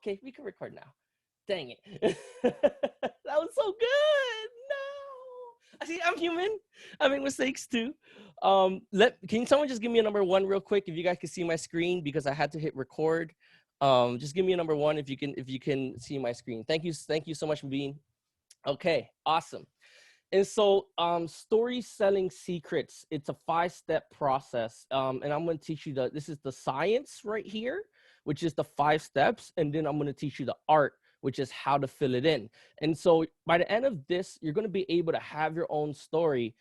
Okay, we can record now. Dang it. That was so good. No. I see, I'm human. I make mistakes too. Can someone just give me a number one real quick if you guys can see my screen, because I had to hit record. Just give me a number one if you can see my screen. Thank you so much for being. Okay, awesome. And so story selling secrets, it's a 5-step process. And I'm going to teach you this is the science right here, which is the 5 steps. And then I'm going to teach you the art, which is how to fill it in. And so by the end of this, you're going to be able to have your own story,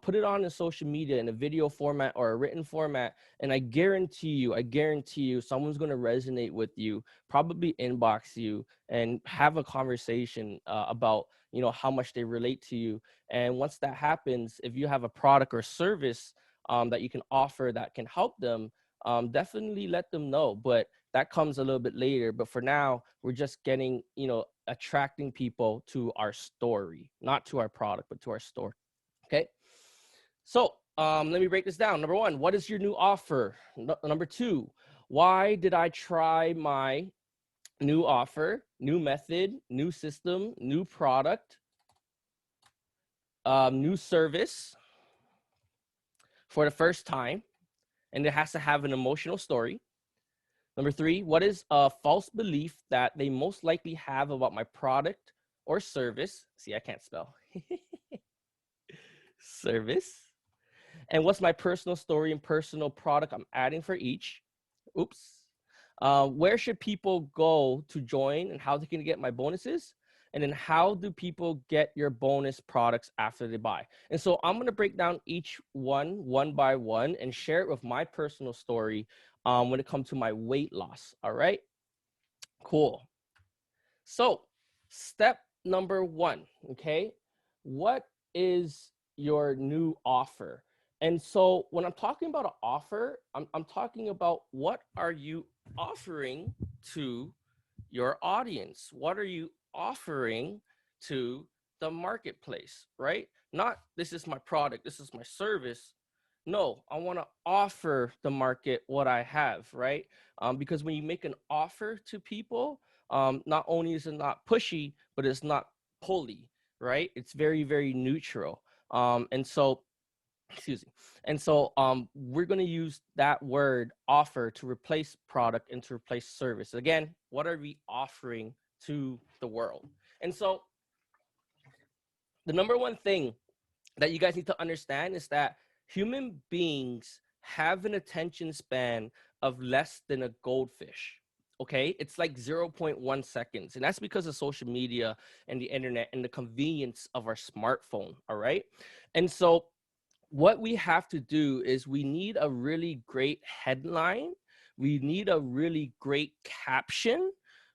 put it on in social media in a video format or a written format. And I guarantee you someone's going to resonate with you, probably inbox you and have a conversation about, how much they relate to you. And once that happens, if you have a product or service that you can offer that can help them, definitely let them know. But that comes a little bit later. But for now, we're just getting, attracting people to our story, not to our product, but to our story. Okay. So let me break this down. Number 1, what is your new offer? Number 2, why did I try my new offer, new method, new system, new product, new service for the first time? And it has to have an emotional story. Number 3, what is a false belief that they most likely have about my product or service? See, I can't spell. Service. And what's my personal story and personal product I'm adding for each? Oops. Where should people go to join and how they can get my bonuses? And then how do people get your bonus products after they buy? And so I'm going to break down each one by one and share it with my personal story when it comes to my weight loss. All right, cool. So step number 1, okay, what is your new offer? And so when I'm talking about an offer, I'm talking about what are you offering to your audience? What are you offering to the marketplace, right? Not this is my product, this is my service. No, I want to offer the market what I have, right? Because when you make an offer to people, not only is it not pushy, but it's not pulley, right? It's very, very neutral. And so we're going to use that word offer to replace product and to replace service. Again, what are we offering to the world? And so the number one thing that you guys need to understand is that human beings have an attention span of less than a goldfish. Okay, it's like 0.1 seconds. And that's because of social media and the internet and the convenience of our smartphone. All right. And so what we have to do is we need a really great headline. We need a really great caption,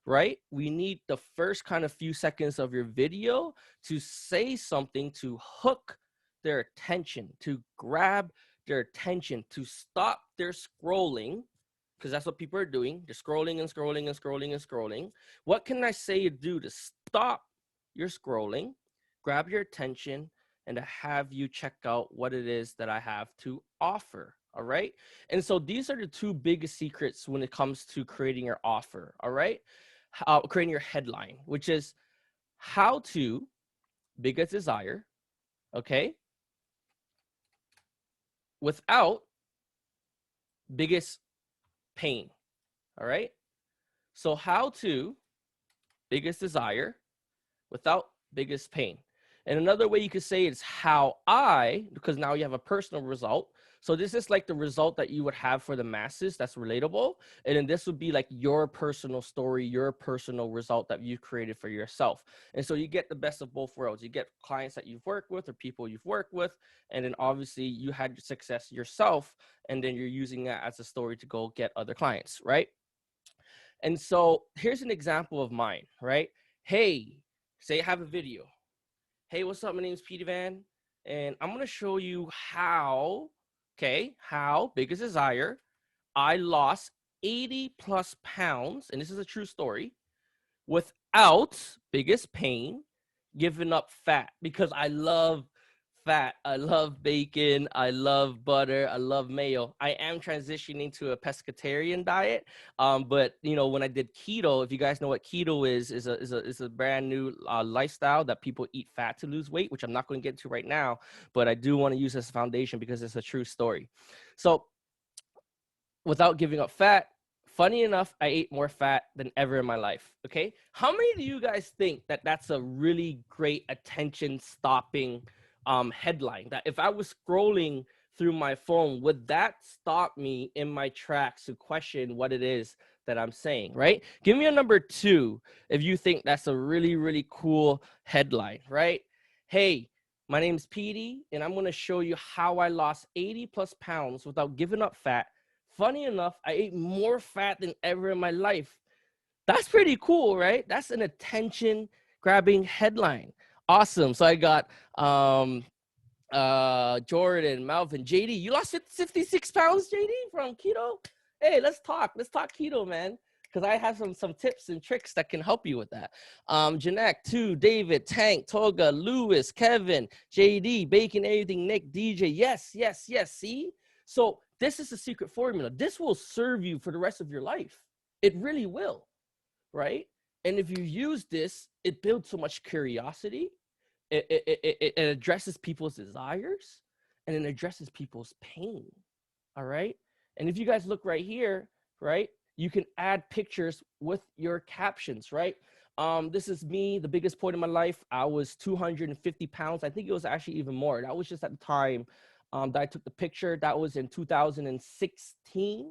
right? We need the first kind of few seconds of your video to say something to hook their attention, to grab their attention, to stop their scrolling, because that's what people are doing. They're scrolling and scrolling and scrolling and scrolling. What can I say to do to stop your scrolling, grab your attention, and to have you check out what it is that I have to offer? All right. And so these are the 2 biggest secrets when it comes to creating your offer. All right. Creating your headline, which is how to biggest desire. Okay. Without biggest pain. All right. So how to biggest desire without biggest pain. And another way you could say it's how I, because now you have a personal result. So this is like the result that you would have for the masses that's relatable. And then this would be like your personal story, your personal result that you created for yourself. And so you get the best of both worlds. You get clients that you've worked with or people you've worked with. And then obviously you had success yourself. And then you're using that as a story to go get other clients, right? And so here's an example of mine, right? Hey, say I have a video. Hey, what's up? My name is Peter Van, and I'm going to show you how biggest desire, I lost 80 plus pounds, and this is a true story, without biggest pain, giving up fat, because I love fat. I love bacon. I love butter. I love mayo. I am transitioning to a pescatarian diet. But you know, when I did keto, if you guys know what keto is a brand new lifestyle that people eat fat to lose weight, which I'm not going to get to right now, but I do want to use as a foundation because it's a true story. So without giving up fat, funny enough, I ate more fat than ever in my life. Okay. How many of you guys think that that's a really great attention stopping headline? That if I was scrolling through my phone, would that stop me in my tracks to question what it is that I'm saying? Right. Give me a number 2 if you think that's a really, really cool headline. Right. Hey, my name's Petey, and I'm going to show you how I lost 80 plus pounds without giving up fat. Funny enough, I ate more fat than ever in my life. That's pretty cool, right? That's an attention grabbing headline. Awesome. So I got Jordan, Malvin, JD. You lost 56 pounds, JD, from keto? Hey, let's talk. Let's talk keto, man. Because I have some tips and tricks that can help you with that. Janek, 2, David, Tank, Toga, Lewis, Kevin, JD, Bacon, Everything, Nick, DJ. Yes, yes, yes. See? So this is a secret formula. This will serve you for the rest of your life. It really will, right? And if you use this, it builds so much curiosity. It addresses people's desires, and it addresses people's pain. All right. And if you guys look right here, right, you can add pictures with your captions, right? This is me, the biggest point in my life. I was 250 pounds. I think it was actually even more. That was just at the time that I took the picture. That was in 2016.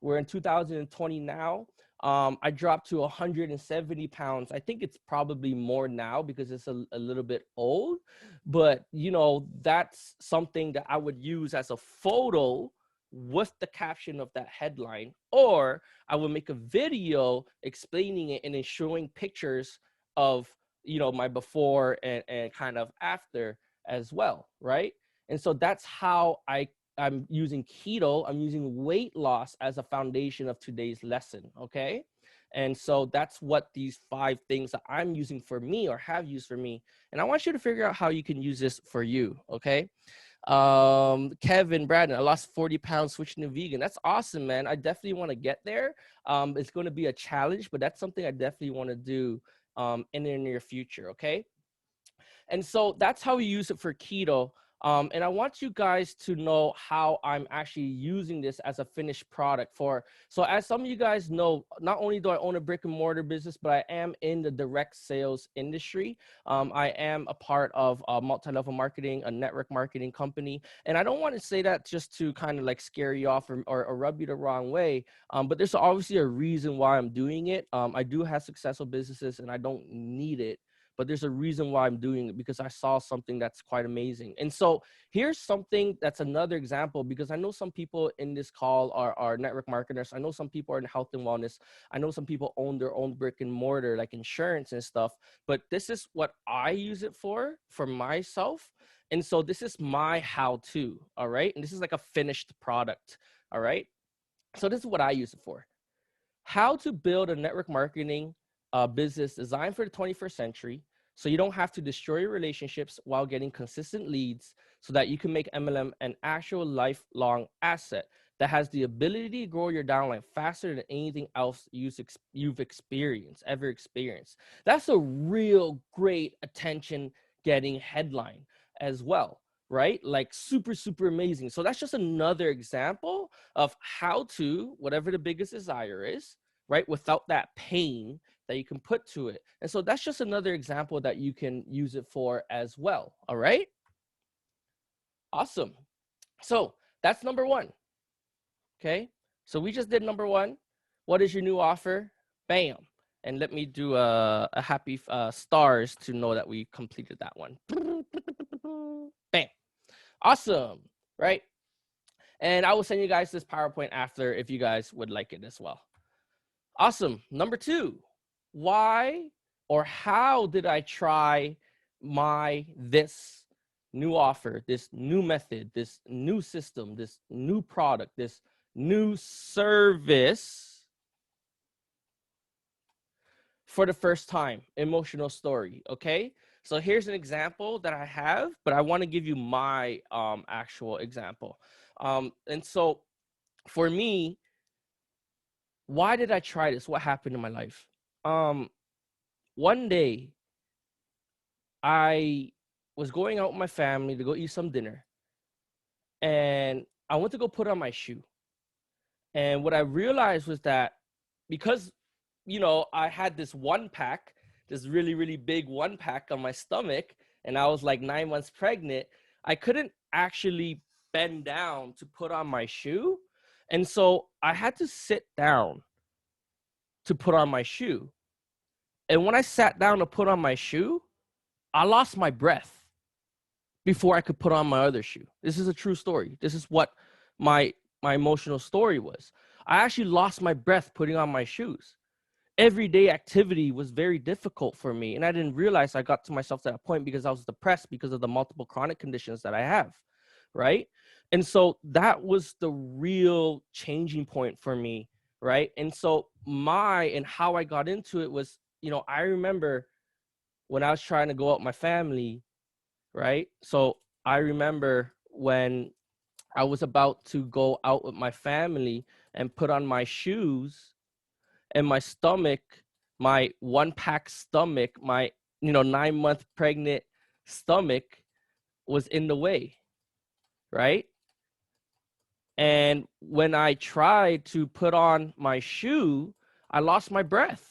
We're in 2020 now. I dropped to 170 pounds. I think it's probably more now because it's a little bit old, but you know, that's something that I would use as a photo with the caption of that headline, or I would make a video explaining it and then showing pictures of, you know, my before and kind of after as well, right? And so that's how I'm using keto, I'm using weight loss as a foundation of today's lesson, okay? And so that's what these 5 things that I'm using for me or have used for me. And I want you to figure out how you can use this for you, okay? Kevin, Brandon, I lost 40 pounds switching to vegan. That's awesome, man. I definitely want to get there. It's going to be a challenge, but that's something I definitely want to do in the near future, okay? And so that's how we use it for keto. And I want you guys to know how I'm actually using this as a finished product for. So as some of you guys know, not only do I own a brick and mortar business, but I am in the direct sales industry. I am a part of multi-level marketing, a network marketing company. And I don't want to say that just to kind of like scare you off or rub you the wrong way. But there's obviously a reason why I'm doing it. I do have successful businesses and I don't need it, but there's a reason why I'm doing it, because I saw something that's quite amazing. And so here's something that's another example, because I know some people in this call are network marketers. I know some people are in health and wellness. I know some people own their own brick and mortar, like insurance and stuff, but this is what I use it for myself. And so this is my how-to, all right? And this is like a finished product, all right? So this is what I use it for. How to build a network marketing business designed for the 21st century, so you don't have to destroy your relationships while getting consistent leads, so that you can make MLM an actual lifelong asset that has the ability to grow your downline faster than anything else you've ever experienced. That's a real great attention getting headline as well, right? Like super, super amazing. So that's just another example of how to, whatever the biggest desire is, right, without that pain that you can put to it. And so that's just another example that you can use it for as well. All right. Awesome. So that's number 1. Okay. So we just did number 1. What is your new offer? Bam. And let me do a happy stars to know that we completed that one. Bam. Awesome. Right. And I will send you guys this PowerPoint after if you guys would like it as well. Awesome. Number 2, why or how did I try this new offer, this new method, this new system, this new product, this new service for the first time, emotional story. Okay. So here's an example that I have, but I want to give you my actual example. And so for me, why did I try this? What happened in my life? One day I was going out with my family to go eat some dinner, and I went to go put on my shoe. And what I realized was that because, I had this one pack, this really, really big one pack on my stomach, and I was like 9 months pregnant, I couldn't actually bend down to put on my shoe. And so I had to sit down to put on my shoe. And when I sat down to put on my shoe, I lost my breath before I could put on my other shoe. This is a true story. This is what my emotional story was. I actually lost my breath putting on my shoes. Everyday activity was very difficult for me, and I didn't realize I got to myself to that point because I was depressed because of the multiple chronic conditions that I have, right? And so that was the real changing point for me, right? And so how I got into it was, I remember when I was trying to go out with my family, right? So I remember when I was about to go out with my family and put on my shoes, and my stomach, my one pack stomach, my 9-month pregnant stomach was in the way, right? And when I tried to put on my shoe, I lost my breath,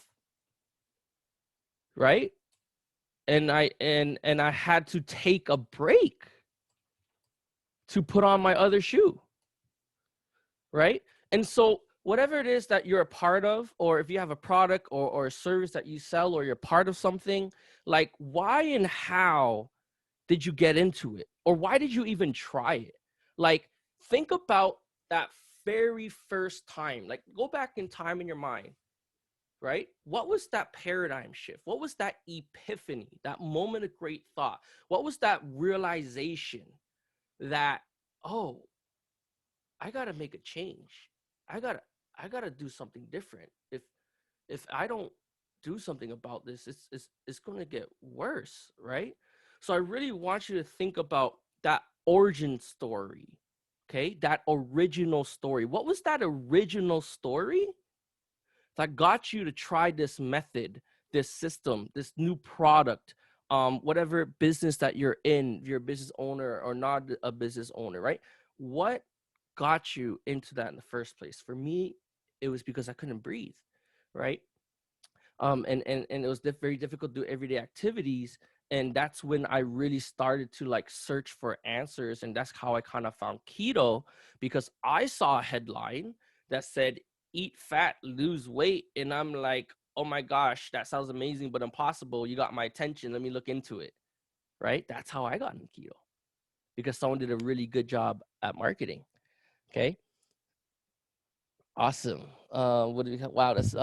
right? And I had to take a break to put on my other shoe, right? And so whatever it is that you're a part of, or if you have a product or a service that you sell, or you're part of something, like, why and how did you get into it? Or why did you even try it? Like, think about that very first time. Like, go back in time in your mind, right? What was that paradigm shift? What was that epiphany, that moment of great thought? What was that realization that, oh, I gotta make a change. I gotta do something different. If I don't do something about this, it's gonna get worse, right? So I really want you to think about that origin story. Okay, that original story. What was that original story that got you to try this method, this system, this new product, whatever business that you're in, if you're a business owner or not a business owner, right? What got you into that in the first place? For me, it was because I couldn't breathe, right? And it was very difficult to do everyday activities. And that's when I really started to like search for answers. And that's how I kind of found keto, because I saw a headline that said, eat fat, lose weight. And I'm like, oh my gosh, that sounds amazing, but impossible. You got my attention. Let me look into it. Right. That's how I got into keto, because someone did a really good job at marketing. Okay. Awesome. What do we have? Wow, that's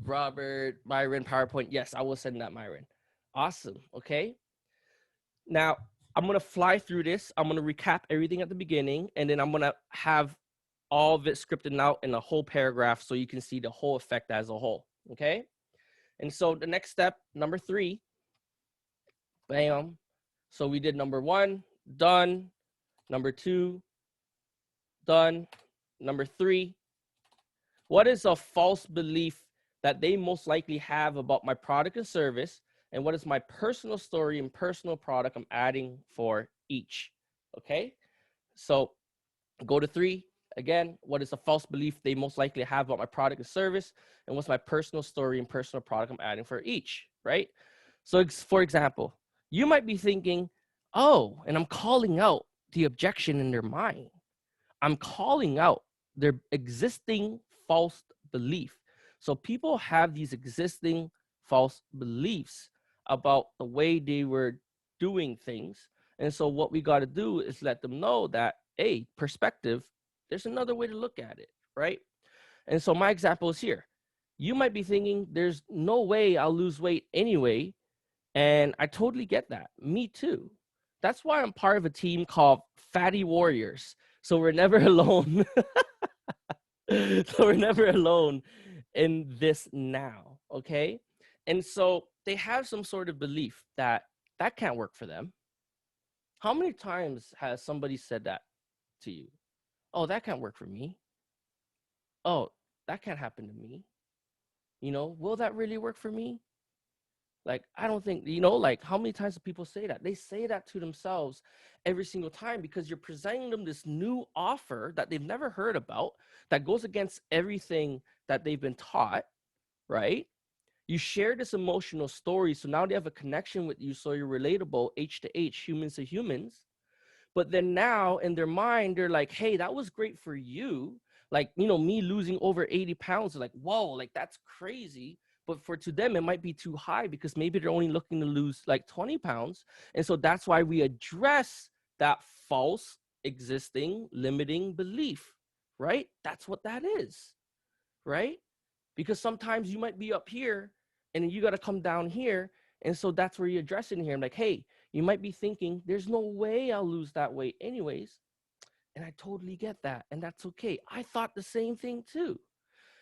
Robert, Myron, PowerPoint. Yes, I will send that, Myron. Awesome. Okay. Now I'm gonna fly through this. I'm gonna recap everything at the beginning, and then I'm gonna have all of it scripted out in a whole paragraph so you can see the whole effect as a whole. Okay. And so the next step, number 3, bam. So we did number 1, done. Number 2, done. Number 3, what is a false belief that they most likely have about my product and service? And what is my personal story and personal product I'm adding for each? Okay. So go to 3. Again, what is a false belief they most likely have about my product and service? And what's my personal story and personal product I'm adding for each, right? So for example, you might be thinking, oh, and I'm calling out the objection in their mind. I'm calling out their existing false belief. So people have these existing false beliefs about the way they were doing things. And so what we got to do is let them know that, hey, perspective, there's another way to look at it, right? And so my example is here. You might be thinking, there's no way I'll lose weight anyway. And I totally get that. Me too. That's why I'm part of a team called Fatty Warriors. So we're never alone. So we're never alone in this now. Okay. And so they have some sort of belief that that can't work for them. How many times has somebody said that to you? Oh, that can't work for me. Oh, that can't happen to me. Will that really work for me? Like, I don't think, like, how many times do people say that? They say that to themselves every single time because you're presenting them this new offer that they've never heard about, that goes against everything that they've been taught, right? You share this emotional story, so now they have a connection with you, so you're relatable, H to H, humans to humans. But then now in their mind, they're like, hey, that was great for you. Like, me losing over 80 pounds, like, whoa, like that's crazy. But to them, it might be too high because maybe they're only looking to lose like 20 pounds. And so that's why we address that false existing limiting belief, right? That's what that is, right? Because sometimes you might be up here and then you got to come down here. And so that's where you address it in here. I'm like, hey, you might be thinking, there's no way I'll lose that weight anyways. And I totally get that. And that's okay. I thought the same thing too.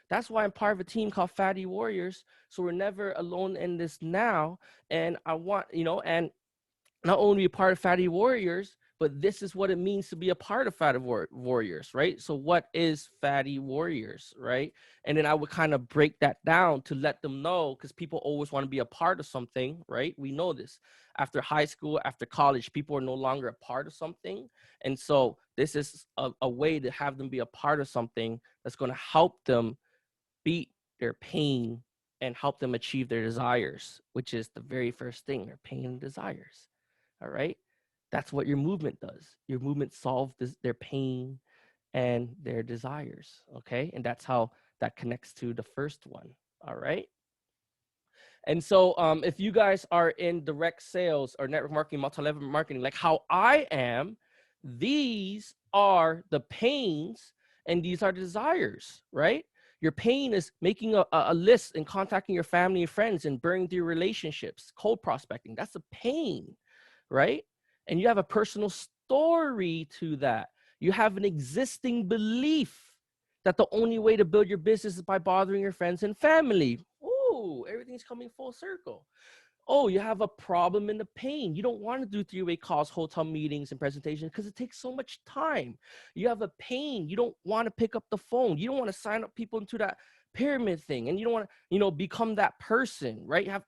That's why I'm part of a team called Fatty Warriors. So we're never alone in this now. And I want, and not only be a part of Fatty Warriors, but this is what it means to be a part of Fatty Warriors, right? So what is Fatty Warriors, right? And then I would kind of break that down to let them know, because people always want to be a part of something, right? We know this. After high school, after college, people are no longer a part of something. And so this is a way to have them be a part of something that's going to help them beat their pain and help them achieve their desires, which is the very first thing, their pain and desires. All right. That's what your movement does. Your movement solves their pain and their desires. Okay. And that's how that connects to the first one. All right. And so if you guys are in direct sales or network marketing, multi-level marketing, like how I am, these are the pains and these are the desires, right? Your pain is making a list and contacting your family and friends and burning through relationships, cold prospecting. That's a pain, right? And you have a personal story to that. You have an existing belief that the only way to build your business is by bothering your friends and family. Ooh, everything's coming full circle. Oh, you have a problem in the pain. You don't want to do three-way calls, hotel meetings, and presentations because it takes so much time. You have a pain. You don't want to pick up the phone. You don't want to sign up people into that pyramid thing. And you don't want to, become that person, right? You have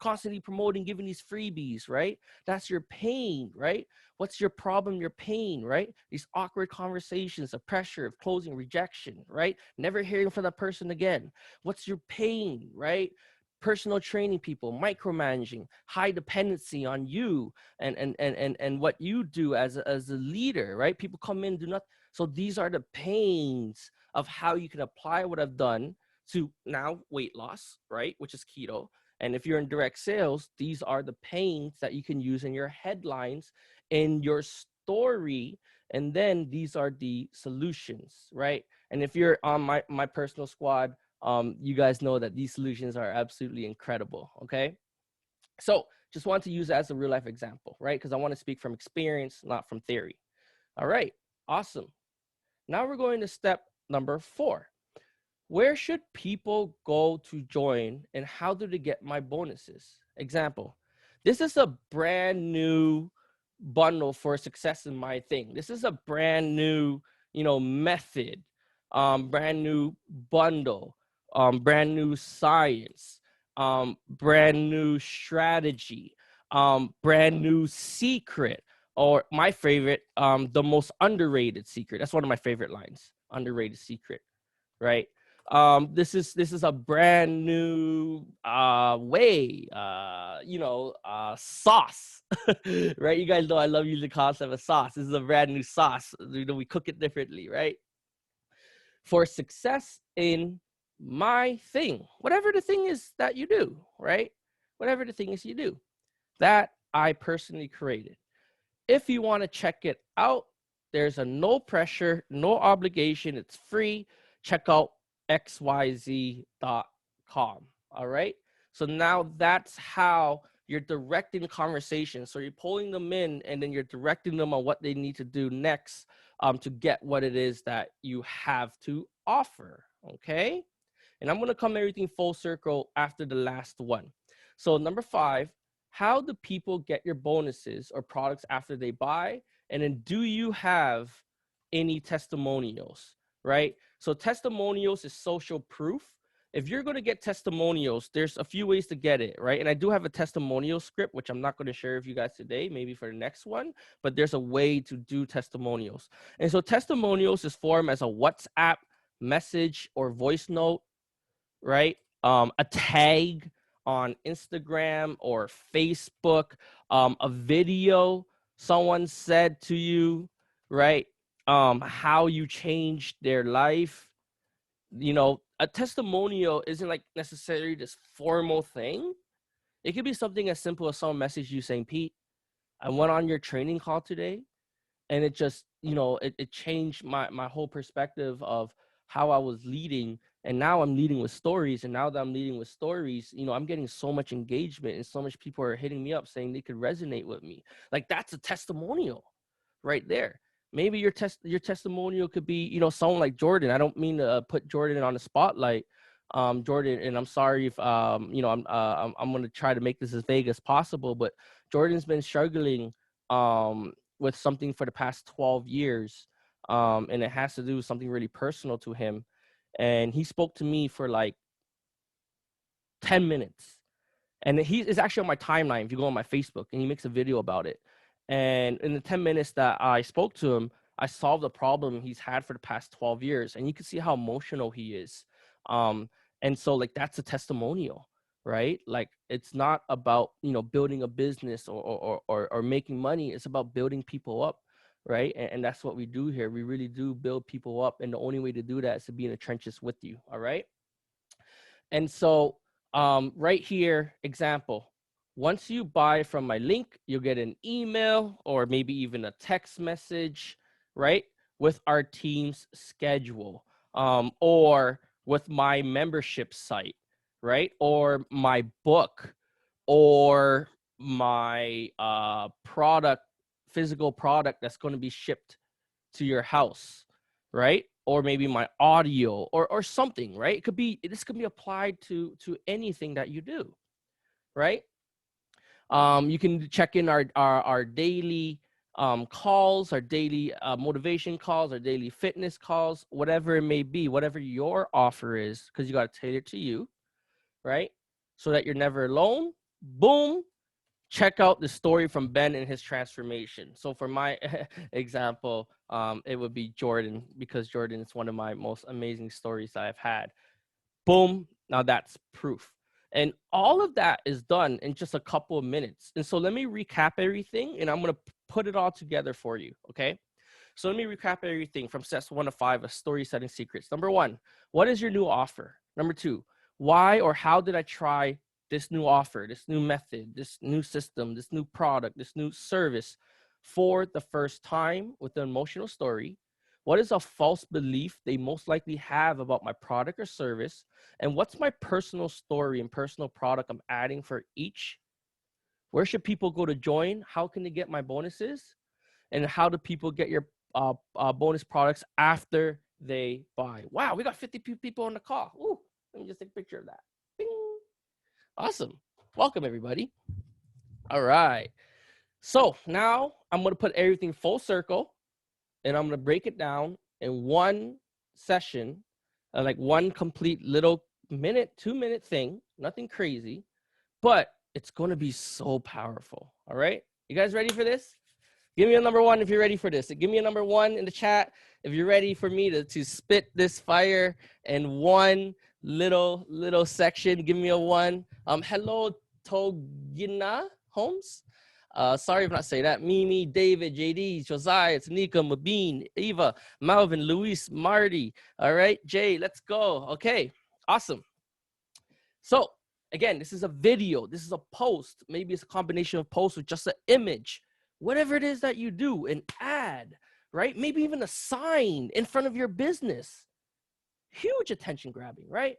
constantly promoting, giving these freebies, right? That's your pain, right? What's your problem? Your pain, right? These awkward conversations, the pressure of closing, rejection, right? Never hearing from that person again. What's your pain, right? Personal training people, micromanaging, high dependency on you and what you do as a leader, right? People come in, do nothing. So these are the pains of how you can apply what I've done to now weight loss, right? Which is keto. And if you're in direct sales, these are the pains that you can use in your headlines, in your story. And then these are the solutions, right? And if you're on my personal squad, you guys know that these solutions are absolutely incredible, okay? So just want to use that as a real life example, right? Because I want to speak from experience, not from theory. All right, awesome. Now we're going to step number 4. Where should people go to join and how do they get my bonuses? Example, this is a brand new bundle for success in my thing. This is a brand new, method, brand new bundle, brand new science, brand new strategy, brand new secret, or my favorite, the most underrated secret. That's one of my favorite lines, underrated secret, right? This is a brand new way, sauce. Right? You guys know I love using the concept of sauce. This is a brand new sauce. We cook it differently, right? For success in my thing, whatever the thing is that you do, right? Whatever the thing is you do, that I personally created. If you want to check it out, there's a no pressure, no obligation. It's free. Check out xyz.com. All right. So now that's how you're directing the conversation. So you're pulling them in and then you're directing them on what they need to do next to get what it is that you have to offer. Okay. And I'm going to come everything full circle after the last one. So number 5, how do people get your bonuses or products after they buy? And then do you have any testimonials, right? So testimonials is social proof. If you're going to get testimonials, there's a few ways to get it, right? And I do have a testimonial script, which I'm not going to share with you guys today, maybe for the next one, but there's a way to do testimonials. And so testimonials is formed as a WhatsApp message or voice note, right? A tag on Instagram or Facebook, a video someone said to you, right? How you changed their life. You know, a testimonial isn't like necessarily this formal thing. It could be something as simple as someone messaged you saying, Pete, I went on your training call today, and it just, you know, it changed my whole perspective of how I was leading. And now I'm leading with stories. And now that I'm leading with stories, you know, I'm getting so much engagement, and so much people are hitting me up saying they could resonate with me. Like, that's a testimonial right there. Maybe your testimonial could be, you know, someone like Jordan. I don't mean to put Jordan on the spotlight, Jordan, and I'm sorry if you know, I'm going to try to make this as vague as possible, but Jordan's been struggling with something for the past 12 years, and it has to do with something really personal to him. And he spoke to me for like 10 minutes, and he is actually on my timeline if you go on my Facebook, and he makes a video about it. And in the 10 minutes that I spoke to him, I solved a problem he's had for the past 12 years. And you can see how emotional he is. And so, like, that's a testimonial, right? Like, it's not about, you know, building a business or making money. It's about building people up, right? And that's what we do here. We really do build people up. And the only way to do that is to be in the trenches with you, all right? And so right here, example, once you buy from my link, you'll get an email or maybe even a text message, right? With our team's schedule, or with my membership site, right? Or my book, or my product, physical product that's going to be shipped to your house, right? Or maybe my audio or something, right? It could be, this could be applied to anything that you do, right? You can check in our daily calls, our daily motivation calls, our daily fitness calls, whatever it may be, whatever your offer is, because you got to tailor it to you, right? So that you're never alone. Boom. Check out the story from Ben and his transformation. So for my example, it would be Jordan, because Jordan is one of my most amazing stories I've had. Boom. Now that's proof. And all of that is done in just a couple of minutes. And so let me recap everything, and I'm going to put it all together for you. Okay. So let me recap everything from steps 1 to 5 of story setting secrets. Number 1, what is your new offer? Number 2, why or how did I try this new offer, this new method, this new system, this new product, this new service for the first time with an emotional story? What is a false belief they most likely have about my product or service? And what's my personal story and personal product I'm adding for each? Where should people go to join? How can they get my bonuses? And how do people get your bonus products after they buy? Wow, we got 50 people on the call. Ooh, let me just take a picture of that. Bing. Awesome. Welcome, everybody. All right. So now I'm going to put everything full circle, and I'm going to break it down in one session, like one complete little minute, 2-minute thing, nothing crazy, but it's going to be so powerful. All right. You guys ready for this? Give me a number 1 if you're ready for this. Give me a number 1 in the chat if you're ready for me to spit this fire in one little section. Give me a 1. Hello, Togina Holmes. Sorry if not saying that. Mimi, David, JD, Josiah, Tanika, Mabine, Eva, Malvin, Luis, Marty. All right, Jay, let's go. Okay, awesome. So again, this is a video. This is a post. Maybe it's a combination of posts with just an image. Whatever it is that you do, an ad, right? Maybe even a sign in front of your business. Huge attention grabbing, right?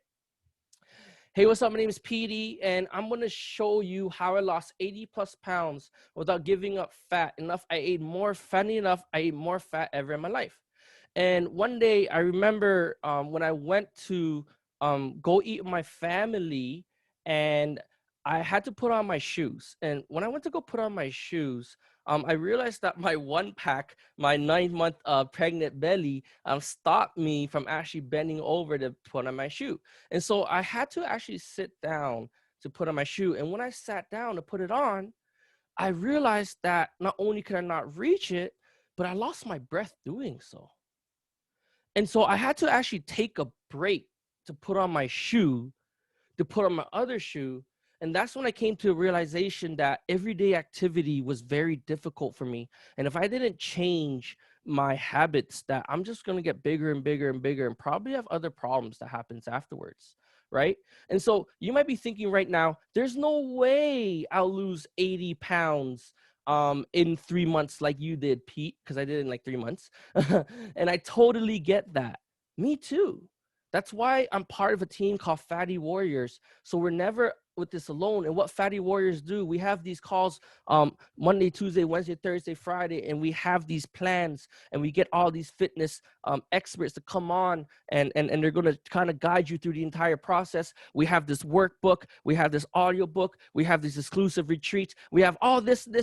Hey, what's up? My name is PD, and I'm going to show you how I lost 80 plus pounds without giving up fat enough. I ate more, funny enough, I ate more fat ever in my life. And one day I remember when I went to go eat with my family, and I had to put on my shoes. And when I went to go put on my shoes, I realized that my 1 pack, my 9 month pregnant belly, stopped me from actually bending over to put on my shoe. And so I had to actually sit down to put on my shoe. And when I sat down to put it on, I realized that not only could I not reach it, but I lost my breath doing so. And so I had to actually take a break to put on my shoe, to put on my other shoe. And that's when I came to a realization that everyday activity was very difficult for me. And if I didn't change my habits, that I'm just going to get bigger and bigger and bigger and probably have other problems that happens afterwards. Right. And so you might be thinking right now, there's no way I'll lose 80 pounds in 3 months like you did, Pete, because I did it in like 3 months. And I totally get that. Me too. That's why I'm part of a team called Fatty Warriors. So we're never with this alone. And what Fatty Warriors do, we have these calls Monday, Tuesday, Wednesday, Thursday, Friday, and we have these plans, and we get all these fitness experts to come on, and they're going to kind of guide you through the entire process. We have this workbook, we have this audio book, we have these exclusive retreats, we have all this and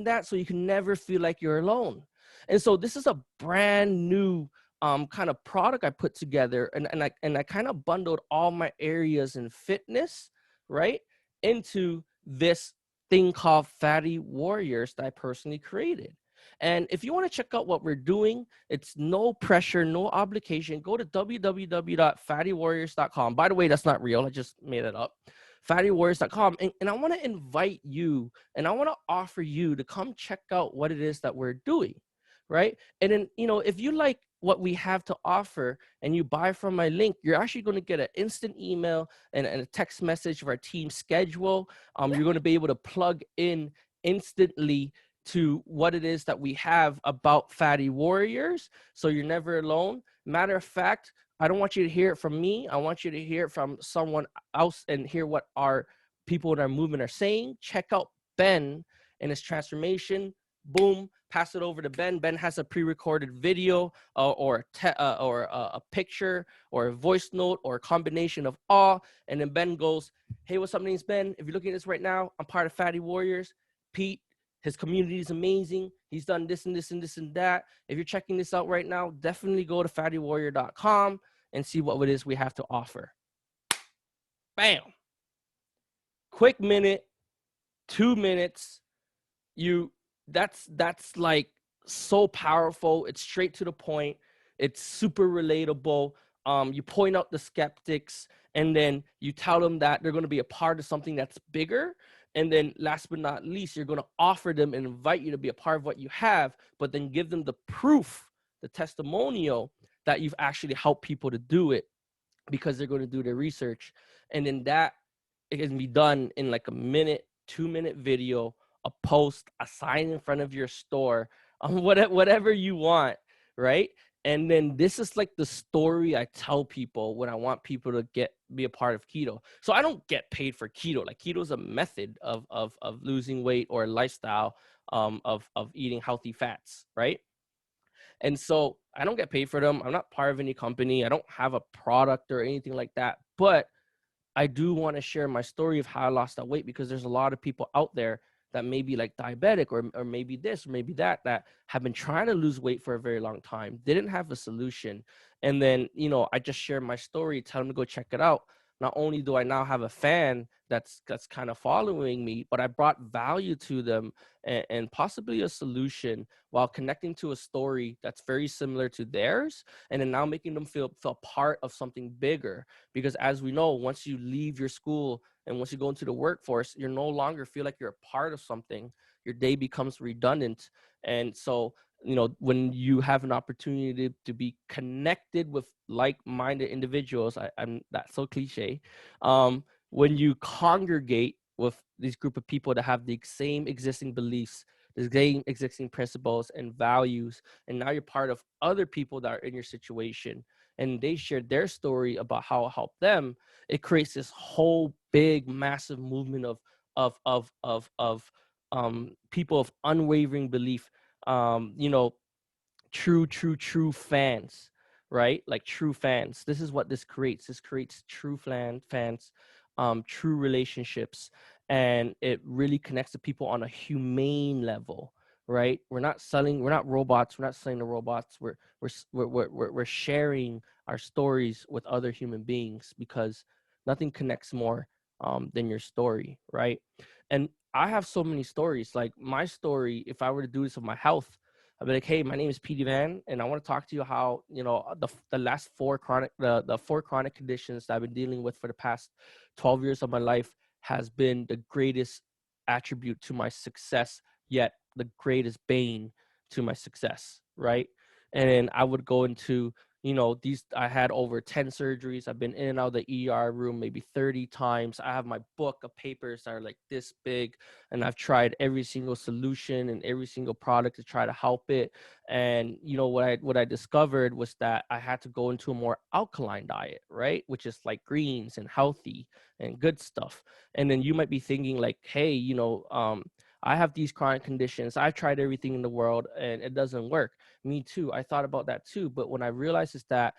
that, so you can never feel like you're alone. And so this is a brand new kind of product I put together, and I kind of bundled all my areas in fitness, right, into this thing called Fatty Warriors that I personally created. And if you want to check out what we're doing, it's no pressure, no obligation. Go to www.fattywarriors.com. By the way, that's not real. I just made it up. Fattywarriors.com. And I want to invite you, and I want to offer you to come check out what it is that we're doing, right? And then, if you like what we have to offer and you buy from my link, you're actually going to get an instant email and a text message of our team schedule. You're going to be able to plug in instantly to what it is that we have about Fatty Warriors. So you're never alone. Matter of fact, I don't want you to hear it from me. I want you to hear it from someone else and hear what our people in our movement are saying. Check out Ben and his transformation. Boom, pass it over to Ben. Ben has a pre-recorded video or a picture or a voice note or a combination of all. And then Ben goes, hey, what's up, name's Ben. If you're looking at this right now, I'm part of Fatty Warriors. Pete, his community is amazing. He's done this and this and this and that. If you're checking this out right now, definitely go to fattywarrior.com and see what it is we have to offer. Bam. Quick minute, 2 minutes. That's like so powerful. It's straight to the point. It's super relatable. You point out the skeptics, and then you tell them that they're going to be a part of something that's bigger. And then last but not least, you're going to offer them and invite you to be a part of what you have, but then give them the proof, the testimonial that you've actually helped people to do it, because they're going to do their research. And then that, it can be done in like a minute, 2 minute video, a post, a sign in front of your store, whatever you want, right? And then this is like the story I tell people when I want people to be a part of keto. So I don't get paid for keto. Like, keto is a method of losing weight or a lifestyle of eating healthy fats, right? And so I don't get paid for them. I'm not part of any company. I don't have a product or anything like that. But I do want to share my story of how I lost that weight, because there's a lot of people out there that may be like diabetic or maybe this or maybe that have been trying to lose weight for a very long time, didn't have a solution. And then, I just share my story, tell them to go check it out. Not only do I now have a fan that's kind of following me, but I brought value to them and possibly a solution while connecting to a story that's very similar to theirs, and then now making them feel part of something bigger. Because as we know, once you leave your school and once you go into the workforce, you're no longer feel like you're a part of something. Your day becomes redundant. And so, when you have an opportunity to be connected with like-minded individuals, I'm that's so cliche. When you congregate with these group of people that have the same existing beliefs, the same existing principles and values, and now you're part of other people that are in your situation, and they share their story about how it helped them, it creates this whole big, massive movement of people of unwavering belief, true fans, right? Like true fans. This is what this creates. This creates true fans, true relationships, and it really connects to people on a humane level, right? We're not selling. We're not robots. We're not selling the robots. We're sharing our stories with other human beings, because nothing connects more than your story, right? And I have so many stories. Like my story, if I were to do this with my health, I'd be like, hey, my name is Petey Van, and I want to talk to you how, the last the four chronic conditions that I've been dealing with for the past 12 years of my life has been the greatest attribute to my success, yet the greatest bane to my success, right? And then I would go into, I had over 10 surgeries. I've been in and out of the ER room maybe 30 times. I have my book of papers that are like this big, and I've tried every single solution and every single product to try to help it. And what I discovered was that I had to go into a more alkaline diet, right? Which is like greens and healthy and good stuff. And then you might be thinking like, hey, I have these chronic conditions. I've tried everything in the world and it doesn't work. Me too. I thought about that too. But when I realized is that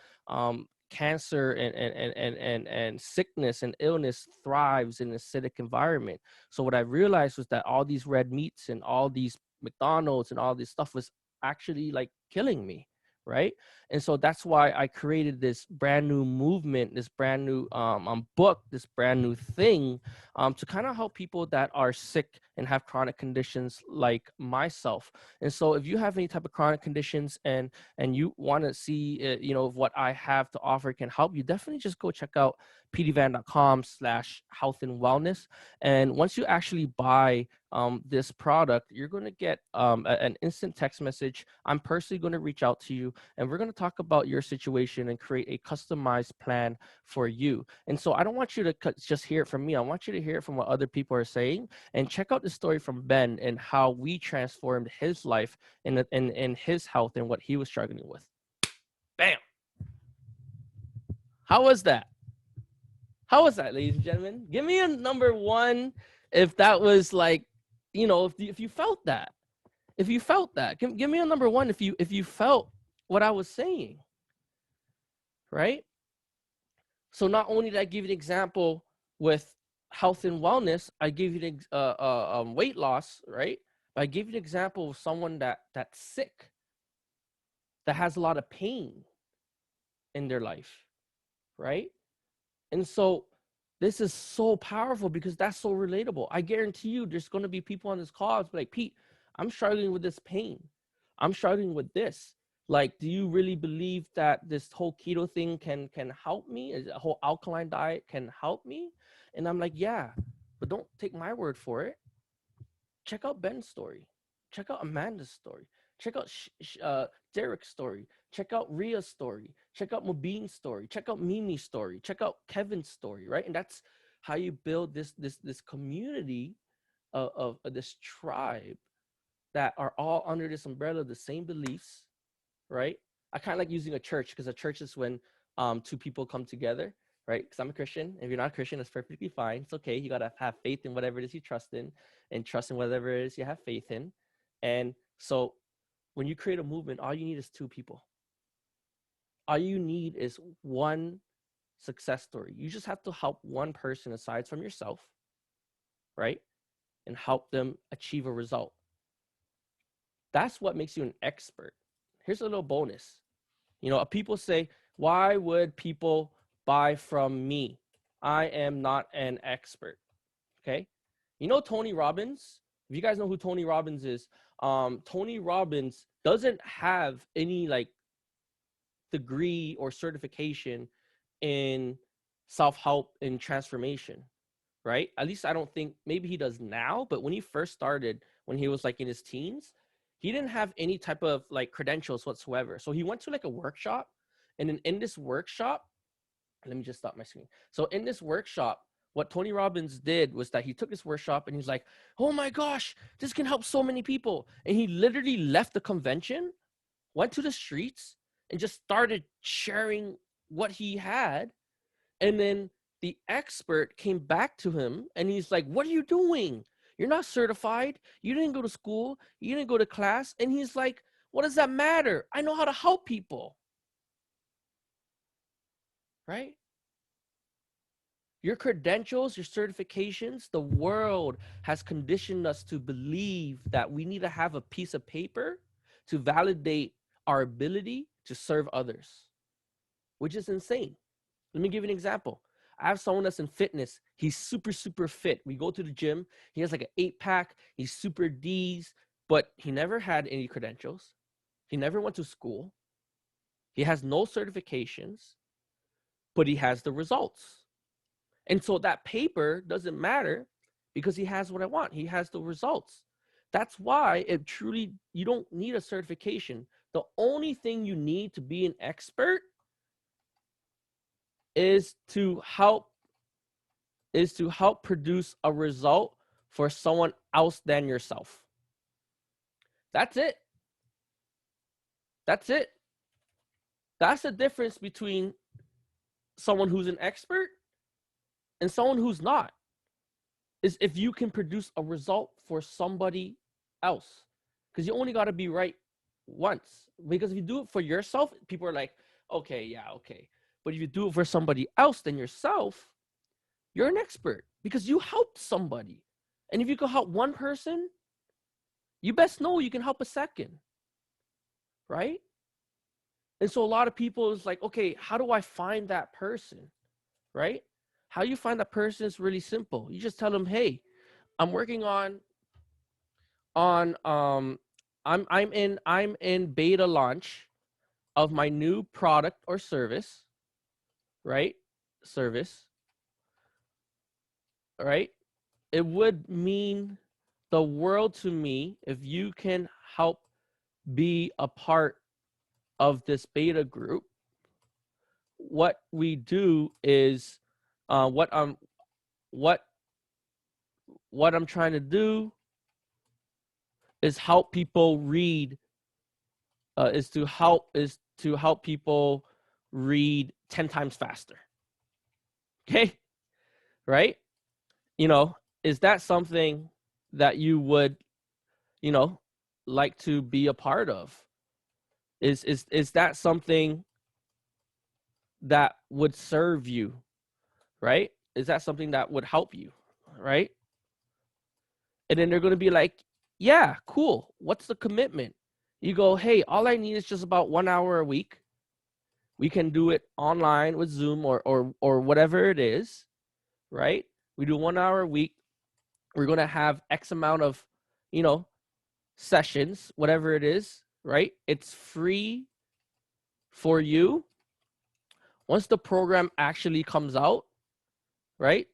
cancer and sickness and illness thrives in an acidic environment. So what I realized was that all these red meats and all these McDonald's and all this stuff was actually like killing me, right? And so that's why I created this brand new movement, this brand new book, this brand new thing, to kind of help people that are sick and have chronic conditions like myself. And so if you have any type of chronic conditions and you want to see what I have to offer can help you, definitely just go check out pdvan.com/health and wellness. And once you actually buy this product, you're going to get an instant text message. I'm personally going to reach out to you, and we're going to talk about your situation and create a customized plan for you. And so I don't want you to just hear it from me. I want you to hear it from what other people are saying, and check out the story from Ben and how we transformed his life in his health and what he was struggling with. Bam. How was that? How was that, ladies and gentlemen? Give me a number one if that was like, if you felt that. If you felt that. Give me a number one if you felt what I was saying. Right? So not only did I give you an example with health and wellness, I gave you weight loss, right? But I gave you an example of someone that's sick, that has a lot of pain in their life, right? And so this is so powerful because that's so relatable. I guarantee you there's going to be people on this call that's like, Pete, I'm struggling with this pain. I'm struggling with this. Like, do you really believe that this whole keto thing can help me? Is a whole alkaline diet can help me? And I'm like, yeah, but don't take my word for it. Check out Ben's story. Check out Amanda's story. Check out Derek's story. Check out Ria's story. Check out Mubin's story. Check out Mimi's story. Check out Kevin's story, right? And that's how you build this community of this tribe that are all under this umbrella of the same beliefs, right? I kind of like using a church because a church is when two people come together, right? Because I'm a Christian. If you're not a Christian, that's perfectly fine. It's okay. You got to have faith in whatever it is you trust in, and trust in whatever it is you have faith in. And so when you create a movement, all you need is two people. All you need is one success story. You just have to help one person aside from yourself, right? And help them achieve a result. That's what makes you an expert. Here's a little bonus. People say, why would people buy from me? I am not an expert. Okay. Tony Robbins? If you guys know who Tony Robbins is, Tony Robbins doesn't have any like degree or certification in self-help and transformation, right? At least I don't think, maybe he does now, but when he first started, when he was like in his teens, he didn't have any type of like credentials whatsoever. So he went to like a workshop, and then in this workshop, let me just stop my screen. So in this workshop, what Tony Robbins did was that he took this workshop and he's like, oh my gosh, this can help so many people. And he literally left the convention, went to the streets, and just started sharing what he had. And then the expert came back to him and he's like, what are you doing? You're not certified. You didn't go to school. You didn't go to class. And he's like, what does that matter? I know how to help people. right? Your credentials, your certifications, the world has conditioned us to believe that we need to have a piece of paper to validate our ability to serve others, which is insane. Let me give you an example. I have someone that's in fitness. He's super, super fit. We go to the gym. He has like an 8-pack. He's super D's, but he never had any credentials. He never went to school. He has no certifications, but he has the results. And so that paper doesn't matter because he has what I want. He has the results. That's why you don't need a certification. The only thing you need to be an expert is to help produce a result for someone else than yourself. That's it. That's it. That's the difference between someone who's an expert and someone who's not. Is if you can produce a result for somebody else. Because you only got to be right once. Because if you do it for yourself, people are like, okay, yeah, okay. But if you do it for somebody else than yourself, you're an expert because you helped somebody. And if you can help one person, you best know you can help a second, right? And so a lot of people is like, okay, how do I find that person, right? How you find that person is really simple. You just tell them, hey, I'm working on I'm in beta launch of my new product or service, right? Service, right? It would mean the world to me if you can help be a part of this beta group. What we do is what I'm trying to do is help people read is to help people read 10 times faster. Okay? Right? Is that something that you would, like to be a part of? Is that something that would serve you, right? Is that something that would help you, right? And then they're going to be like, yeah, cool. What's the commitment? You go, hey, all I need is just about 1 hour a week. We can do it online with Zoom or whatever it is, right? We do 1 hour a week. We're going to have X amount of, sessions, whatever it is, right? It's free for you. Once the program actually comes out, right?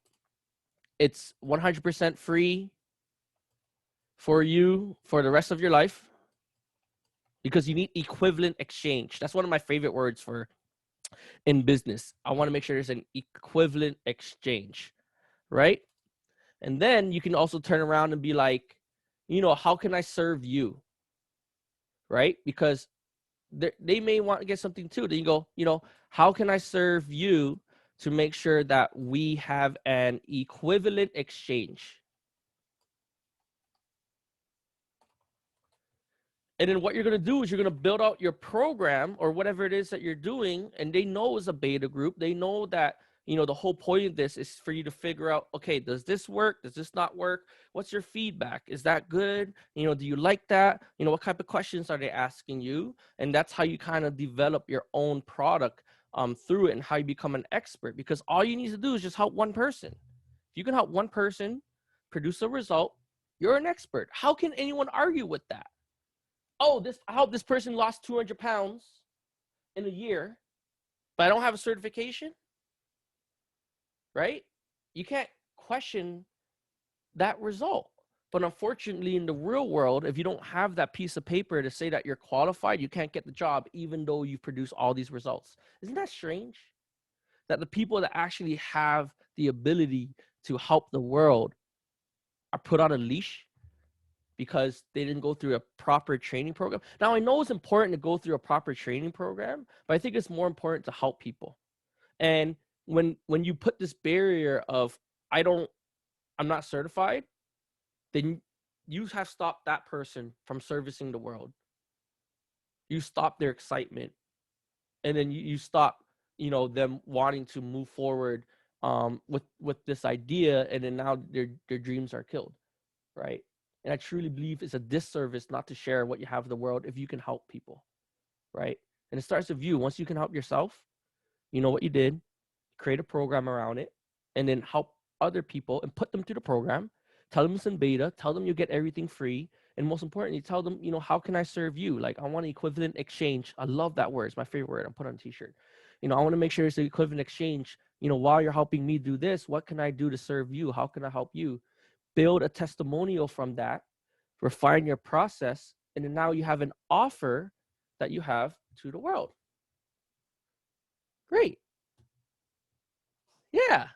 It's 100% free for you for the rest of your life because you need equivalent exchange. That's one of my favorite words for in business. I want to make sure there's an equivalent exchange, right? And then you can also turn around and be like, how can I serve you? Right? Because they may want to get something too. Then you go, how can I serve you to make sure that we have an equivalent exchange? And then what you're going to do is you're going to build out your program or whatever it is that you're doing. And they know it's a beta group. They know that, the whole point of this is for you to figure out, okay, does this work? Does this not work? What's your feedback? Is that good? Do you like that? What type of questions are they asking you? And that's how you kind of develop your own product through it and how you become an expert, because all you need to do is just help one person. If you can help one person produce a result, you're an expert. How can anyone argue with that? Oh, I hope this person lost 200 pounds in a year, but I don't have a certification, right? You can't question that result. But unfortunately, in the real world, if you don't have that piece of paper to say that you're qualified, you can't get the job, even though you produce all these results. Isn't that strange? That the people that actually have the ability to help the world are put on a leash because they didn't go through a proper training program. Now, I know it's important to go through a proper training program, but I think it's more important to help people. And when you put this barrier of I'm not certified, then you have stopped that person from servicing the world. You stop their excitement, and then you stop them wanting to move forward with this idea, and then now their dreams are killed, right? And I truly believe it's a disservice not to share what you have in the world if you can help people, right? And it starts with you. Once you can help yourself, you know what you did, create a program around it, and then help other people and put them through the program. Tell them it's in beta. Tell them you get everything free. And most importantly, tell them, how can I serve you? Like, I want an equivalent exchange. I love that word. It's my favorite word. I'm put on a t-shirt. I want to make sure it's an equivalent exchange. While you're helping me do this, what can I do to serve you? How can I help you? Build a testimonial from that, refine your process, and then now you have an offer that you have to the world. Great. Yeah.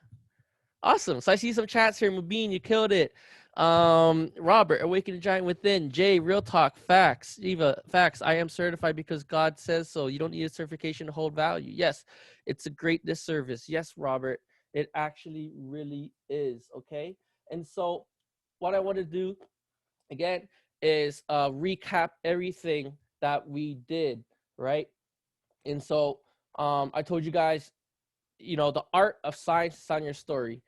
Awesome. So I see some chats here. Mubin, you killed it. Robert, Awaken the Giant Within. Jay, Real Talk, facts. Eva, facts. I am certified because God says so. You don't need a certification to hold value. Yes, it's a great disservice. Yes, Robert, it actually really is. Okay. And so what I want to do again is recap everything that we did, right? And so I told you guys, the art of science is on your story.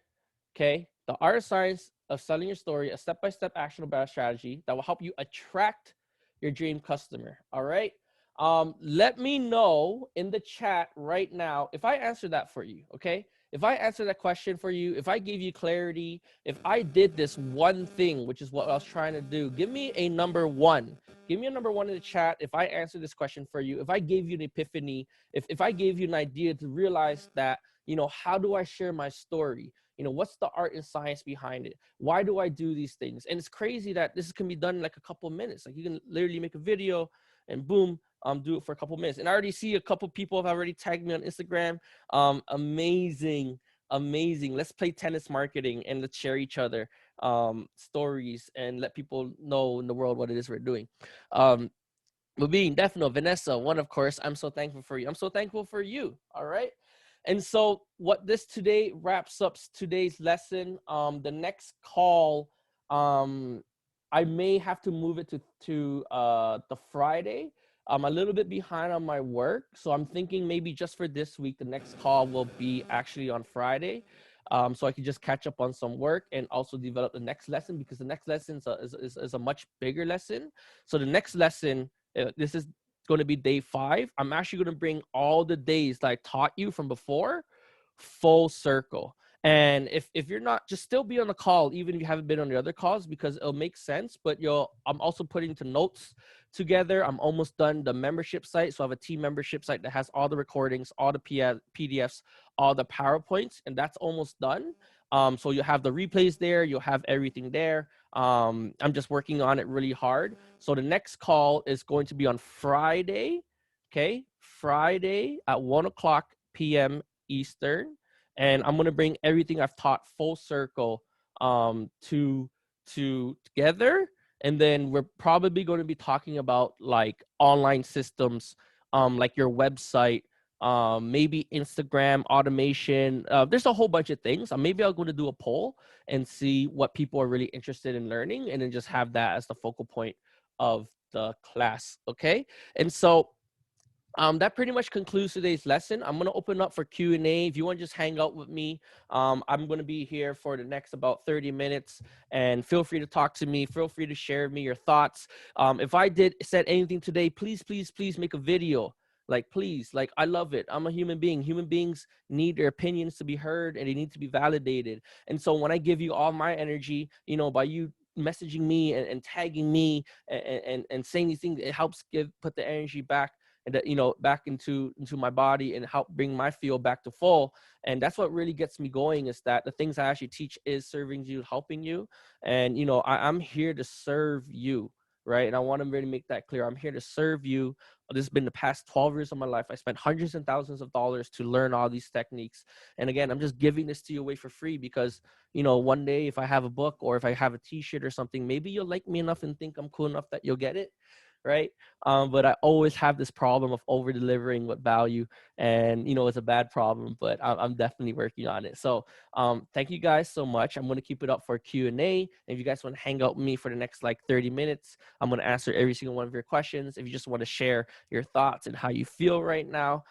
Okay, the art of science of selling your story, a step-by-step actionable strategy that will help you attract your dream customer. All right. Let me know in the chat right now if I answered that for you. Okay. If I answered that question for you, if I gave you clarity, if I did this one thing, which is what I was trying to do, give me a number one. Give me a number one in the chat if I answered this question for you. If I gave you an epiphany, if I gave you an idea to realize that, how do I share my story? What's the art and science behind it? Why do I do these things? And it's crazy that this can be done in like a couple of minutes. Like, you can literally make a video and boom, do it for a couple of minutes. And I already see a couple of people have already tagged me on Instagram. Amazing. Let's play tennis marketing and let's share each other stories and let people know in the world what it is we're doing. Mubin, Defno, Vanessa, one, of course. I'm so thankful for you. I'm so thankful for you. All right. And so what this today wraps up today's lesson. The next call, I may have to move it to the Friday. I'm a little bit behind on my work, so I'm thinking maybe just for this week, the next call will be actually on Friday. So I can just catch up on some work and also develop the next lesson, because the next lesson is a much bigger lesson. So the next lesson, this is going to be day 5. I'm actually going to bring all the days that I taught you from before full circle. And if you're not, just still be on the call, even if you haven't been on the other calls, because it'll make sense. But I'm also putting the notes together. I'm almost done the membership site. So I have a team membership site that has all the recordings, all the PDFs, all the PowerPoints, and that's almost done. So you'll have the replays there. You'll have everything there. I'm just working on it really hard. So the next call is going to be on Friday. Okay. Friday at 1:00 p.m. Eastern. And I'm going to bring everything I've taught full circle together. And then we're probably going to be talking about like online systems, like your website, maybe Instagram automation. There's a whole bunch of things. Maybe I'm going to do a poll and see what people are really interested in learning, and then just have that as the focal point of the class. Okay. And so that pretty much concludes today's lesson. I'm going to open up for Q&A. If you want to just hang out with me, I'm going to be here for the next about 30 minutes, and feel free to talk to me. Feel free to share with me your thoughts. If I said anything today, please make a video. Like, please, like, I love it. I'm a human being. Human beings need their opinions to be heard, and they need to be validated. And so when I give you all my energy, by you messaging me and tagging me and saying these things, it helps put the energy back, and that, back into my body, and help bring my field back to full. And that's what really gets me going, is that the things I actually teach is serving you, helping you. And I'm here to serve you, right? And I want to really make that clear. I'm here to serve you. This has been the past 12 years of my life. I spent hundreds and thousands of dollars to learn all these techniques. And again, I'm just giving this to you away for free, because one day if I have a book, or if I have a t-shirt or something, maybe you'll like me enough and think I'm cool enough that you'll get it, right? But I always have this problem of over delivering with value, and it's a bad problem, but I'm definitely working on it. So thank you guys so much. I'm going to keep it up for Q&A. If you guys want to hang out with me for the next like 30 minutes, I'm going to answer every single one of your questions. If you just want to share your thoughts and how you feel right now,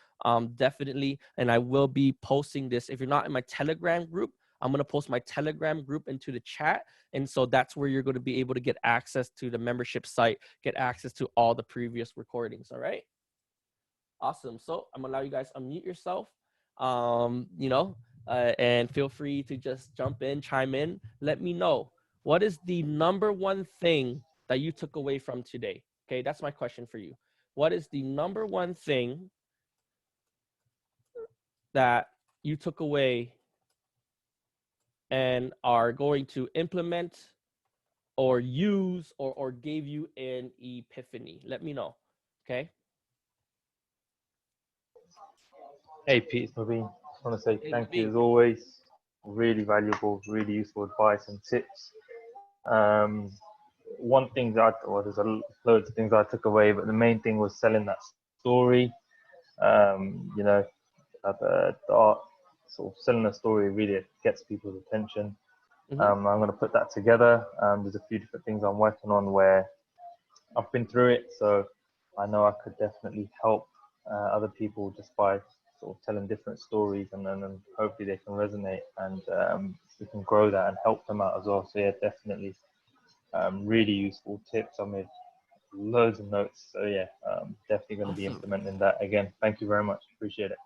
definitely. And I will be posting this. If you're not in my Telegram group, I'm going to post my Telegram group into the chat. And so that's where you're going to be able to get access to the membership site, get access to all the previous recordings. All right. Awesome. So I'm gonna allow you guys to unmute yourself. And feel free to just jump in, chime in. Let me know, what is the number one thing that you took away from today? Okay, that's my question for you. What is the number one thing that you took away and are going to implement or use or gave you an epiphany? Let me know. Okay. Hey Pete, it's Naveen. Just want to say Hey, thank you Naveen. as always. Really valuable, really useful advice and tips. Um, One thing that there's loads of things I took away, but the main thing was selling that story. You know, the art, sort of selling a story really gets people's attention. Mm-hmm. I'm going to put that together. There's a few different things I'm working on where I've been through it, so I know I could definitely help other people just by sort of telling different stories, and then hopefully they can resonate, and we can grow that and help them out as well. So yeah, definitely really useful tips. I made loads of notes, so yeah, definitely going to be Awesome. implementing that again. Thank you very much. Appreciate it.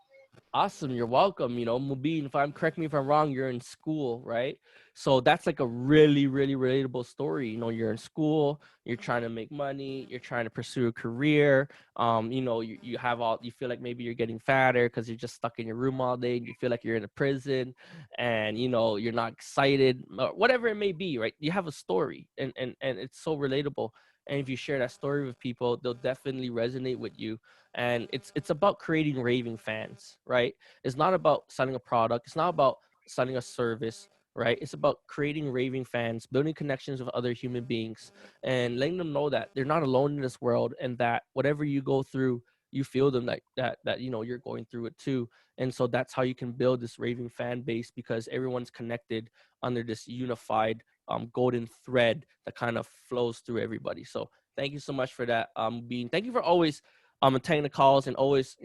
Awesome. You're welcome. Mubin, correct me if I'm wrong, you're in school, right? So that's like a really, really relatable story. You're in school, you're trying to make money, you're trying to pursue a career. You feel like maybe you're getting fatter because you're just stuck in your room all day and you feel like you're in a prison, and you're not excited, or whatever it may be, right? You have a story, and it's so relatable. And if you share that story with people, they'll definitely resonate with you. And it's about creating raving fans, right? It's not about selling a product, it's not about selling a service, right? It's about creating raving fans, building connections with other human beings, and letting them know that they're not alone in this world, and that whatever you go through, you feel them, like that you're going through it too. And so that's how you can build this raving fan base, because everyone's connected under this unified golden thread that kind of flows through everybody. So thank you so much for that, Bean. Thank you for always attending the calls and always,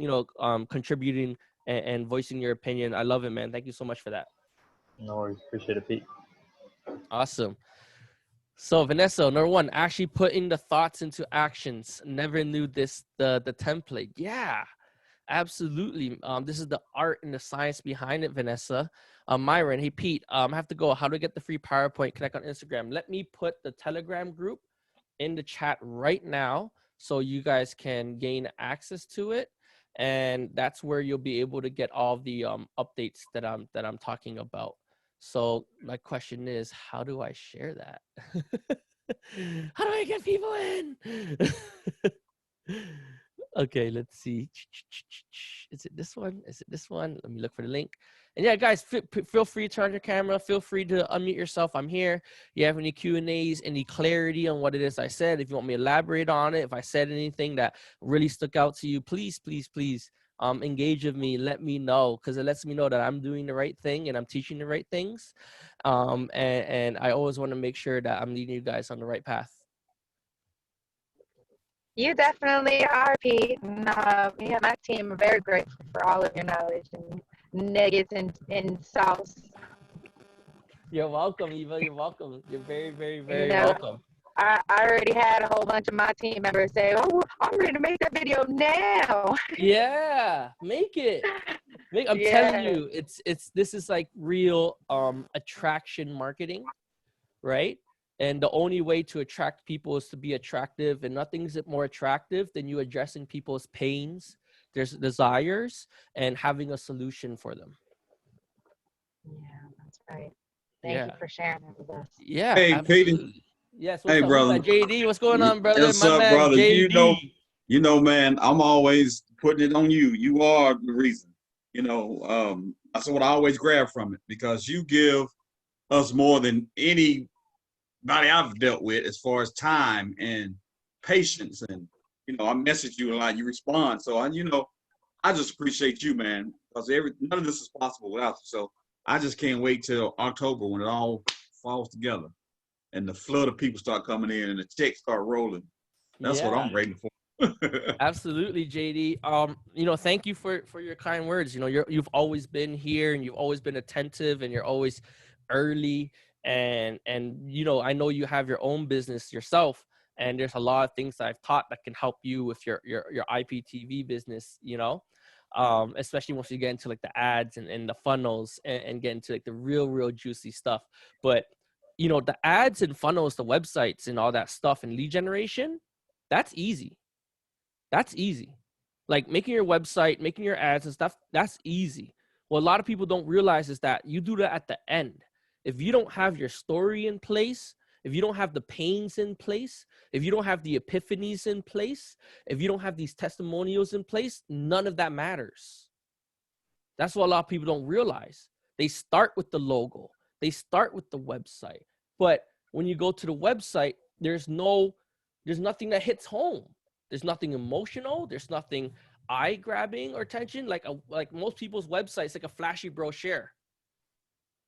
contributing and voicing your opinion. I love it, man. Thank you so much for that. No worries. Appreciate it, Pete. Awesome. So Vanessa, number one, actually putting the thoughts into actions. Never knew the template. Yeah, absolutely. This is the art and the science behind it, Vanessa. Myron, hey Pete, I have to go. How do I get the free PowerPoint? Connect on Instagram. Let me put the Telegram group in the chat right now so you guys can gain access to it, and that's where you'll be able to get all the updates that I'm talking about. So my question is, how do I share that? How do I get people in? Okay, let's see. Is it this one? Is it this one? Let me look for the link. And yeah, guys, feel free to turn on your camera. Feel free to unmute yourself. I'm here. You have any Q&As, any clarity on what it is I said? If you want me to elaborate on it, if I said anything that really stuck out to you, please, please, please engage with me. Let me know, because it lets me know that I'm doing the right thing and I'm teaching the right things. And I always want to make sure that I'm leading you guys on the right path. You definitely are, Pete. And me and my team are very grateful for all of your knowledge and nuggets and sauce. You're welcome, Eva. You're welcome. You're very, very, very welcome. I already had a whole bunch of my team members say, "Oh, I'm ready to make that video now." Yeah, make it. I'm telling you, this is like real attraction marketing, right? And the only way to attract people is to be attractive, and nothing's more attractive than you addressing people's pains, their desires, and having a solution for them. Yeah, that's right. Thank you for sharing that with us. Yeah, hey, absolutely. Peter. Yes, what's Hey, up? brother. Who's that? JD, what's going on, brother? What's My up, man, brother? JD. Man, I'm always putting it on you. You are the reason. That's what I always grab from it, because you give us more than anybody I've dealt with as far as time and patience. And, I message you a lot, you respond. So, I just appreciate you, man, because none of this is possible without you. So I just can't wait till October when it all falls together and the flood of people start coming in and the checks start rolling. That's what I'm waiting for. Absolutely, JD. Thank you for your kind words. You've always been here and you've always been attentive and you're always early and I know you have your own business yourself and there's a lot of things that I've taught that can help you with your IPTV business, especially once you get into like the ads and the funnels and get into like the real juicy stuff. But the ads and funnels, the websites and all that stuff and lead generation, that's easy. That's easy. Like making your website, making your ads and stuff, that's easy. What a lot of people don't realize is that you do that at the end. If you don't have your story in place, if you don't have the pains in place, if you don't have the epiphanies in place, if you don't have these testimonials in place, none of that matters. That's what a lot of people don't realize. They start with the logo. They start with the website. But when you go to the website, there's nothing that hits home. There's nothing emotional. There's nothing eye-grabbing or attention. Like most people's websites, like a flashy brochure,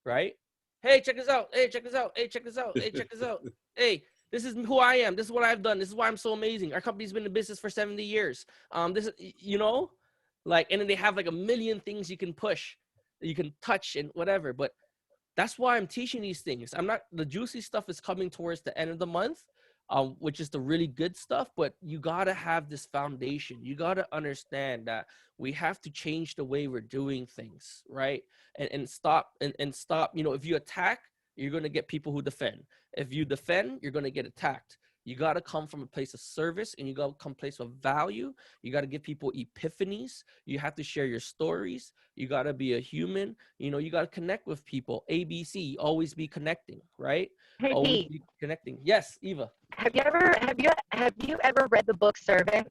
right? Hey, check this out. Hey, check this out. Hey, check this out. Hey, check this out. Hey, this is who I am. This is what I've done. This is why I'm so amazing. Our company's been in business for 70 years. This is, and then they have like a million things you can push, you can touch and whatever. But that's why I'm teaching these things. The juicy stuff is coming towards the end of the month. Which is the really good stuff, but you gotta have this foundation. You gotta understand that we have to change the way we're doing things, right? And stop. If you attack, you're gonna get people who defend. If you defend, you're gonna get attacked. You gotta come from a place of service, and you gotta come from a place of value. You gotta give people epiphanies. You have to share your stories. You gotta be a human. You gotta connect with people. ABC, always be connecting, right? Hey, Always Pete, be connecting. Yes, Eva. have you ever read the book Servant?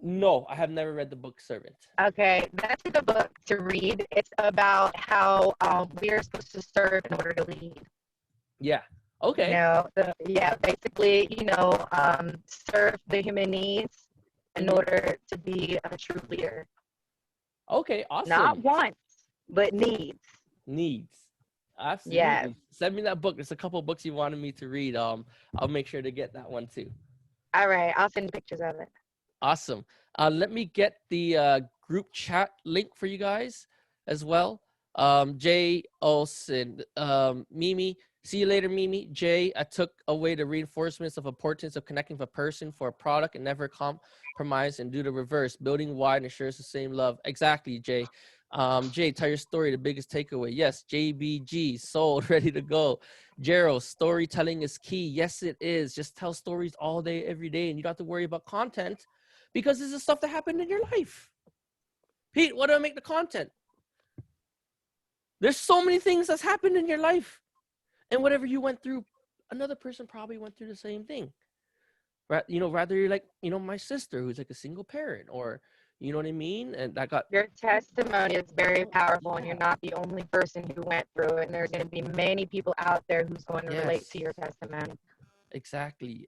No, I have never read the book Servant. Okay, that's a good book to read. It's about how we are supposed to serve in order to lead. Yeah. Okay. Basically, serve the human needs in order to be a true leader. Okay, awesome. Not wants, but needs. Needs. Absolutely. Yeah. Send me that book. There's a couple of books you wanted me to read. I'll make sure to get that one too. All right, I'll send pictures of it. Awesome. Let me get the group chat link for you guys as well. Jay Olson, Mimi. See you later, Mimi. Jay, I took away the reinforcements of importance of connecting with a person for a product and never compromise and do the reverse. Building wide ensures the same love. Exactly, Jay. Jay, tell your story, the biggest takeaway. Yes, JBG, sold, ready to go. Gerald, storytelling is key. Yes, it is. Just tell stories all day, every day, and you don't have to worry about content because this is stuff that happened in your life. Pete, what do I make the content? There's so many things that's happened in your life. And whatever you went through, another person probably went through the same thing. Right? Rather you're like, my sister who's like a single parent, or you know what I mean? And that got your testimony is very powerful, and you're not the only person who went through it. And there's going to be many people out there who's going to relate to your testimony. Exactly,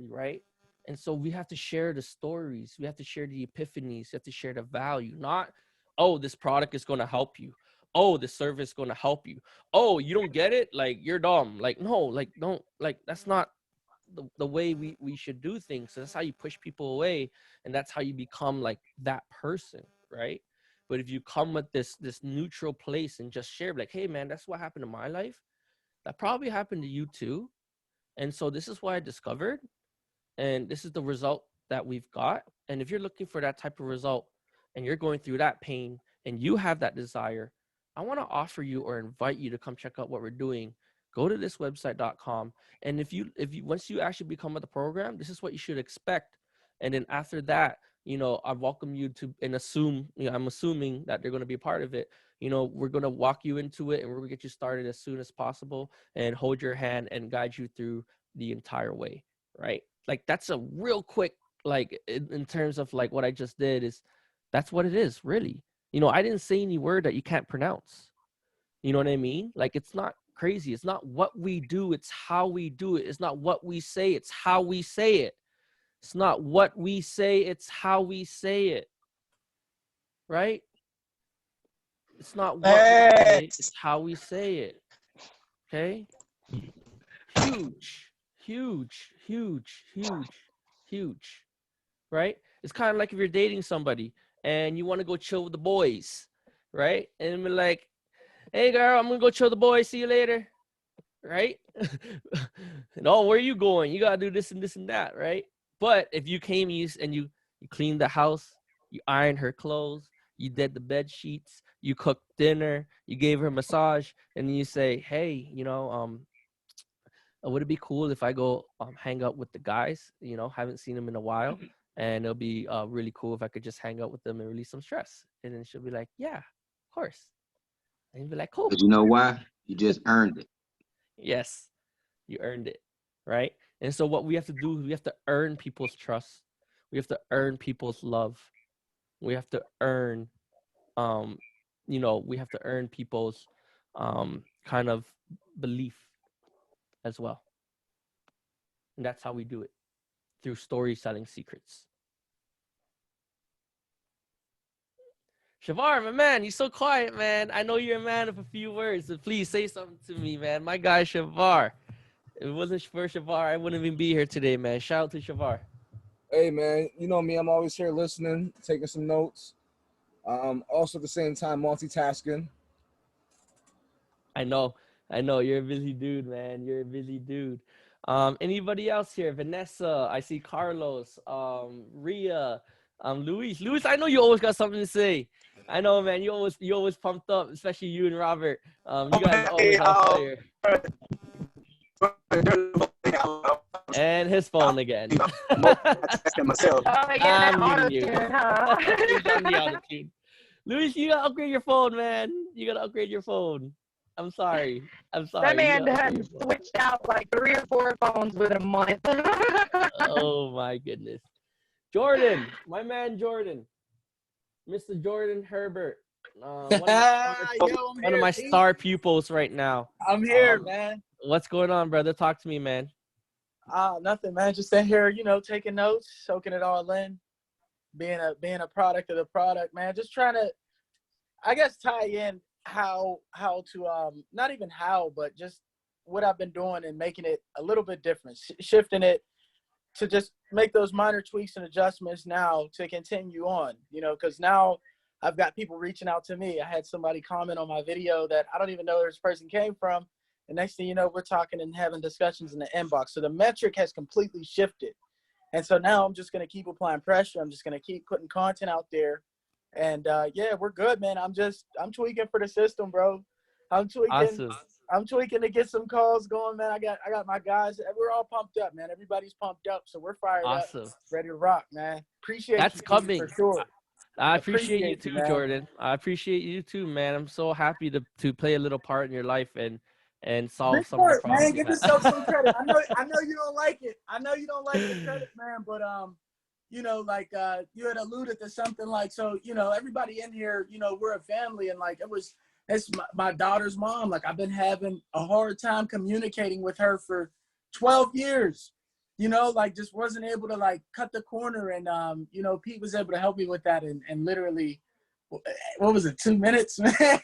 right? And so we have to share the stories. We have to share the epiphanies. We have to share the value. Not, oh, this product is going to help you. Oh, the service is going to help you. Oh, you don't get it? Like, you're dumb. Like, no, like, don't, like, that's not the way we should do things. So that's how you push people away. And that's how you become like that person, right? But if you come with this neutral place and just share, like, hey, man, that's what happened in my life. That probably happened to you too. And so this is what I discovered. And this is the result that we've got. And if you're looking for that type of result and you're going through that pain and you have that desire, I want to offer you or invite you to come check out what we're doing. Go to thiswebsite.com. And if you once you actually become with the program, this is what you should expect. And then after that, I welcome you to and assume, I'm assuming that they're going to be a part of it. We're going to walk you into it and we're going to get you started as soon as possible and hold your hand and guide you through the entire way. Right? Like that's a real quick, like in terms of like what I just did is that's what it is really. I didn't say any word that you can't pronounce. You know what I mean? Like it's not crazy. It's not what we do. It's how we do it. It's not what we say. It's how we say it. It's not what we say. It's how we say it. Right? It's not what we say. It's how we say it. Okay? Huge, huge, huge, huge, huge. right? It's kind of like if you're dating somebody and you want to go chill with the boys, right? And be like, hey girl, I'm gonna go chill with the boys, see you later, right? And oh, where are you going? You gotta do this and that, right? But if you came and you cleaned the house, you ironed her clothes, you did the bed sheets, you cooked dinner, you gave her a massage, and then you say, hey, would it be cool if I go hang out with the guys? Haven't seen them in a while, and it'll be really cool if I could just hang out with them and release some stress. And then she'll be like, yeah, of course. And you'll be like, cool. But you know why? You just earned it. Yes, you earned it, right? And so what we have to do is we have to earn people's trust. We have to earn people's love. We have to earn, we have to earn people's kind of belief as well. And that's how we do it, through story-telling secrets. Shavar, my man, you're so quiet, man. I know you're a man of a few words, so please say something to me, man. My guy, Shavar. If it wasn't for Shavar, I wouldn't even be here today, man. Shout out to Shavar. Hey, man, you know me. I'm always here listening, taking some notes. Also at the same time, multitasking. I know. You're a busy dude, man. You're a busy dude. Anybody else here? Vanessa, I see Carlos, Ria, Luis. Luis, I know you always got something to say. I know, man. You always pumped up, especially you and Robert. You guys always on fire. And his phone again. Oh, yeah, I'm auto muting you. tune, huh? He's on the auto-tune. Luis, you gotta upgrade your phone, man. You gotta upgrade your phone. I'm sorry. That man You gotta upgrade done your phone. switched out like 3 or 4 phones within a month. Oh my goodness. Jordan, my man Jordan. Mr. Jordan Herbert. One of my star pupils right now. I'm here, man. What's going on, brother? Talk to me, man. Nothing, man. Just in here, taking notes, soaking it all in, being a product of the product, man. Just trying to, I guess, tie in how to not even how, but just what I've been doing and making it a little bit different, shifting it to just make those minor tweaks and adjustments now to continue on, because now I've got people reaching out to me. I had somebody comment on my video that I don't even know where this person came from. And next thing you know, we're talking and having discussions in the inbox. So the metric has completely shifted. And so now I'm just going to keep applying pressure. I'm just going to keep putting content out there. And yeah, we're good, man. I'm tweaking for the system, bro. I'm tweaking. Awesome. I'm tweaking to get some calls going, man. I got my guys. We're all pumped up, man. Everybody's pumped up. So we're fired up, ready to rock, man. Appreciate That's you coming for sure. I appreciate you too, man. Jordan. I appreciate you too, man. I'm so happy to play a little part in your life and solve Big some of the part, problems. man. Give yourself some credit. I know you don't like it. I know you don't like the credit, man. But you had alluded to something like, so everybody in here, we're a family, and like it's my daughter's mom. Like I've been having a hard time communicating with her for 12 years. Just wasn't able to like cut the corner, and Pete was able to help me with that, and literally, what was it, 2 minutes, man?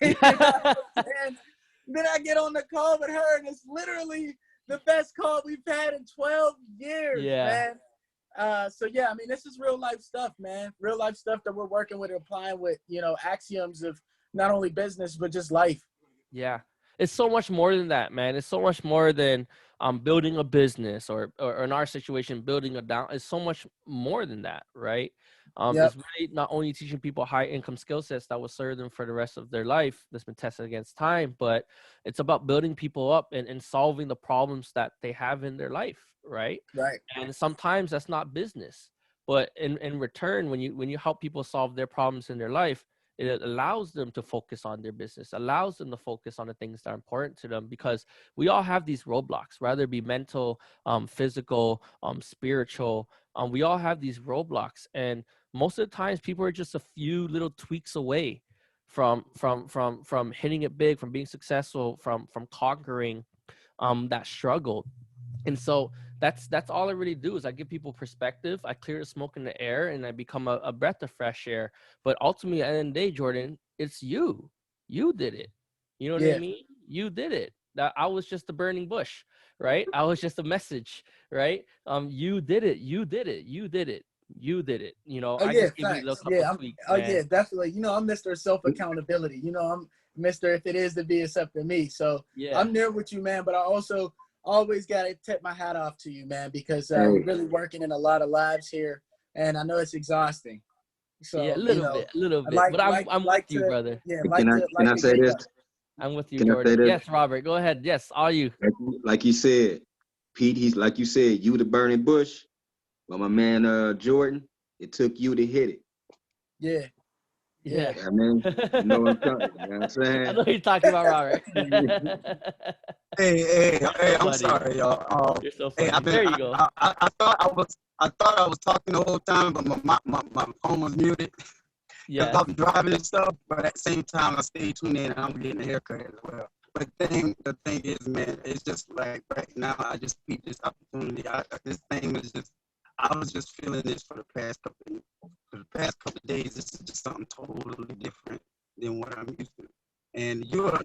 And then I get on the call with her, and it's literally the best call we've had in 12 years, man. So yeah, I mean, this is real life stuff, man. Real life stuff that we're working with and applying with, axioms of not only business, but just life. Yeah. It's so much more than that, man. It's so much more than building a business or in our situation, building a down. It's so much more than that, right? It's really not only teaching people high income skill sets that will serve them for the rest of their life that's been tested against time, but it's about building people up and solving the problems that they have in their life, right? Right. And sometimes that's not business, but in return, when you help people solve their problems in their life, it allows them to focus on their business, allows them to focus on the things that are important to them, because we all have these roadblocks, whether it be mental, physical, spiritual. We all have these roadblocks, and most of the times people are just a few little tweaks away from hitting it big, from being successful, from conquering that struggle. And so that's all I really do is I give people perspective. I clear the smoke in the air, and I become a breath of fresh air. But ultimately, at the end of the day, Jordan, it's you. You did it. You know what I mean? You did it. That I was just a burning bush, right? I was just a message, right? You did it. You did it. You did it. You did it. You know, Oh I yeah, just gave you a little facts. couple Yeah, tweaks, oh man. yeah, definitely. You know, I'm Mr. Self Accountability. You know, I'm Mr. If it is to be, it's up to me. So Yeah. I'm there with you, man. But I also always gotta tip my hat off to you, man, because Hey, you're really working in a lot of lives here, and I know it's exhausting. Yeah, So you know, a little I bit. But I'm with like you, to brother. yeah can I can like I to say get this? better. I'm with you, Can I say Jordan. this? Yes, Robert. Go ahead. Yes, all you. Like you said, Pete, he's like you said, you the burning bush. But my man Jordan, it took you to hit it. Yeah, yeah. Yeah. I mean, you know what I'm talking, you know what I'm I saying? know you're talking about Robert. Hey, I'm Funny. sorry, y'all. You're so Hey, funny. There you go. I thought I was talking the whole time, but my phone was muted because Yes. I'm driving and stuff. But at the same time, I stay tuned in and I'm getting a haircut as well. But the thing is, man, it's just like right now, I just need this opportunity. This thing is just, I was just feeling this for the past couple of days. This is just something totally different than what I'm used to. And you're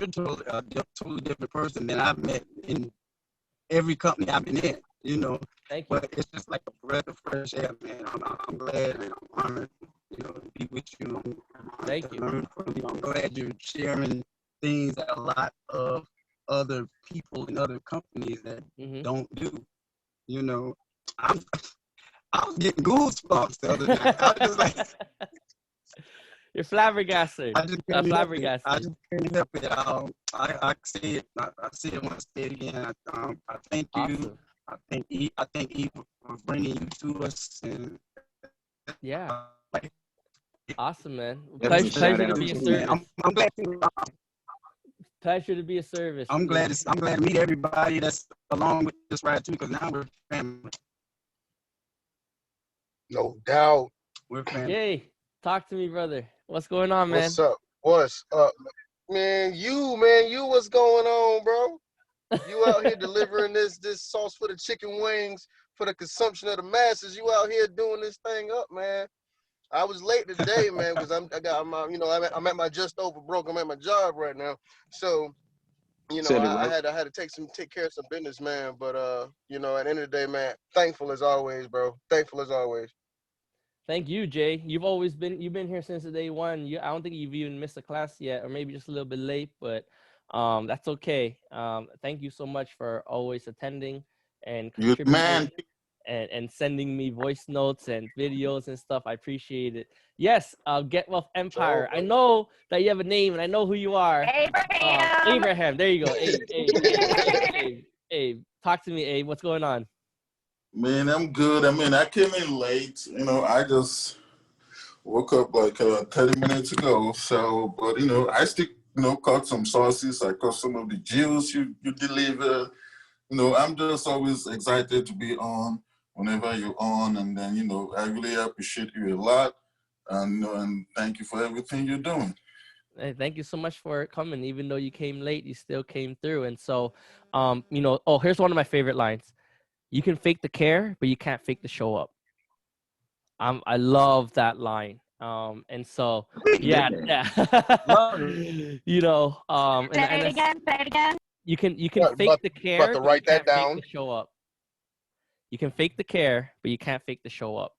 totally different person than I've met in every company I've been in, you know. Thank you. But it's just like a breath of fresh air, man. I'm glad and I'm honored, you know, to be with you. I'm honored Thank to you. learn from you. I'm glad you're sharing things that a lot of other people in other companies that Mm-hmm. don't do. You know, I'm, I was getting goosebumps the other night. I was just like, You're flabbergasted. I just couldn't help it. I Flabbergasted. just couldn't help it. I say it. I say it when I say it again. I thank you. Awesome. I thank Eve for bringing you to us. And Yeah. like, Awesome, man. That's a shout Pleasure to out be a to you. service. I'm glad to. Pleasure to be a service. I'm glad to meet everybody that's along with this ride too, because now we're family. No doubt. We're family. Yay. Talk to me, brother. What's going on, man? What's up? What's up? Man, you, what's going on, bro? You out here delivering this sauce for the chicken wings for the consumption of the masses. You out here doing this thing up, man. I was late today, man, because I'm at my just over broke. I'm at my job right now, so Said it I right. had to take care of some business, man. But at the end of the day, man, thankful as always, bro. Thankful as always. Thank you, Jay. You've been here since the day one. I don't think you've even missed a class yet, or maybe just a little bit late, but that's okay. Thank you so much for always attending and You contributing man, and sending me voice notes and videos and stuff. I appreciate it. Yes, Get Wealth Empire. I know that you have a name and I know who you are. Abraham. Abraham. There you go. Abe. Talk to me, Abe. What's going on? man, I'm good. I mean, I came in late. I just woke up like 30 minutes ago. So, but I still caught some sauces. I caught some of the juice you deliver. I'm just always excited to be on whenever you're on, and then I really appreciate you a lot, and thank you for everything you're doing. Hey, thank you so much for coming. Even though you came late, you still came through. And so, here's one of my favorite lines. You can fake the care, but you can't fake the show up. I love that line. And so, yeah. Love it. And Say it again. Say it again. you can About, fake about, the about care, to but you write that can't fake down. the show up. You can fake the care, but you can't fake the show up.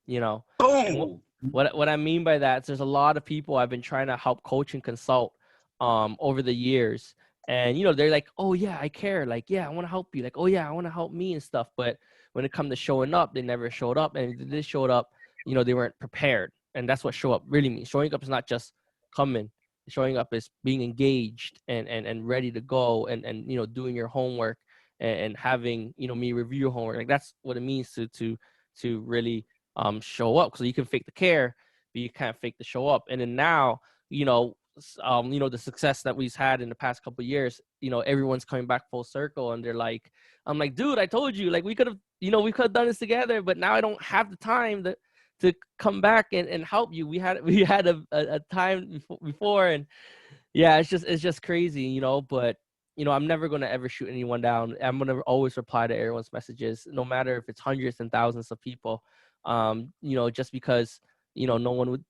And Boom. what I mean by that is there's a lot of people I've been trying to help coach and consult over the years. And they're like, oh yeah, I care. Like, yeah, I want to help you. Like, oh yeah, I want to help me and stuff. But when it comes to showing up, they never showed up. And if they showed up, they weren't prepared. And that's what show up really means. Showing up is not just coming. Showing up is being engaged and ready to go and doing your homework and having me review your homework. Like that's what it means to really show up. So you can fake the care, but you can't fake the show up. And then now, the success that we've had in the past couple of years, everyone's coming back full circle, and they're like, I'm like, dude, I told you, like we could have done this together, but now I don't have the time to come back and help you. We had a time before, and yeah, it's just crazy, but I'm never going to ever shoot anyone down. I'm going to always reply to everyone's messages, no matter if it's hundreds and thousands of people. Just because no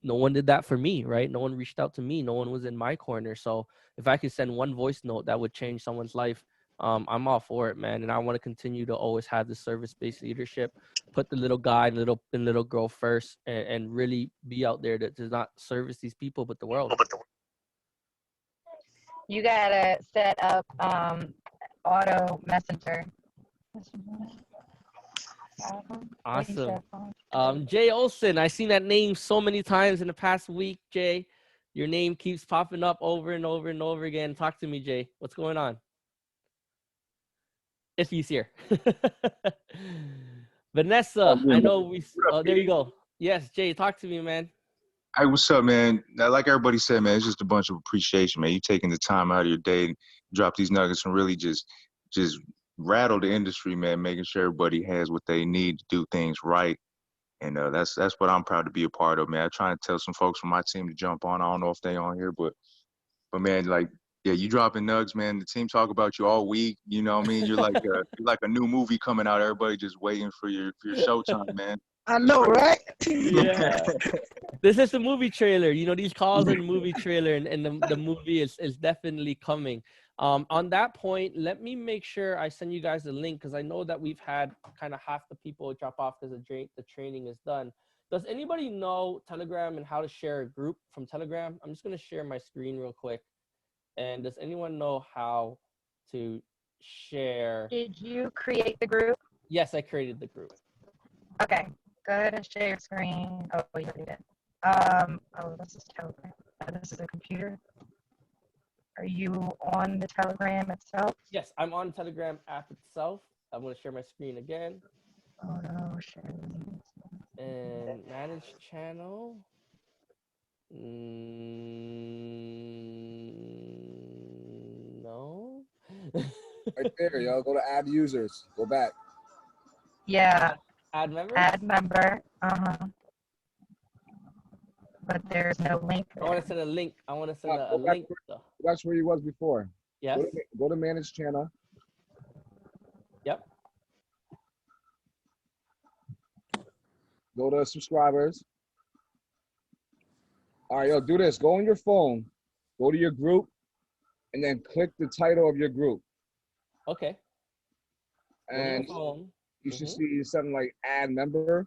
one did that for me, right? No one reached out to me. No one was in my corner. So if I could send one voice note that would change someone's life, I'm all for it, man. And I want to continue to always have the service-based leadership, put the little guy and little girl first, and really be out there that does not service these people, but the world. You gotta set up auto messenger. Awesome. Jay Olson, I've seen that name so many times in the past week, Jay. Your name keeps popping up over and over and over again. Talk to me, Jay. What's going on? If he's here. Vanessa, I know we. Oh, there you go. Yes, Jay, talk to me, man. Hey, what's up, man? Like everybody said, man, it's just a bunch of appreciation, man. You taking the time out of your day to drop these nuggets and really just rattle the industry, man, making sure everybody has what they need to do things right. And that's what I'm proud to be a part of, man. I try to tell some folks from my team to jump on. I don't know if they on here, but man, like, yeah, you dropping nugs, man. The team talk about you all week. You know what I mean? You're like a new movie coming out. Everybody just waiting for your showtime, man. I know, right? Yeah. This is the movie trailer. You know, these calls are the movie trailer, and the movie is definitely coming. On that point, let me make sure I send you guys the link, because I know that we've had kind of half the people drop off because the training is done. Does anybody know Telegram and how to share a group from Telegram? I'm just going to share my screen real quick. And does anyone know how to share? Did you create the group? Yes, I created the group. Okay, go ahead and share your screen. Oh, you already did. Oh, this is Telegram. This is a computer. Are you on the Telegram itself? Yes, I'm on Telegram app itself. I'm going to share my screen again. Oh no, share. And manage channel. No. Right there, yo. Go to add users. Go back. Yeah. Add member? Add member. But there's no link there. I want to send a link. I want to send a link. That's where you was before. Yes. Go to manage channel. Yep. Go to subscribers. All right, yo, do this. Go on your phone. Go to your group, and then click the title of your group. Okay. And you should see something like add member.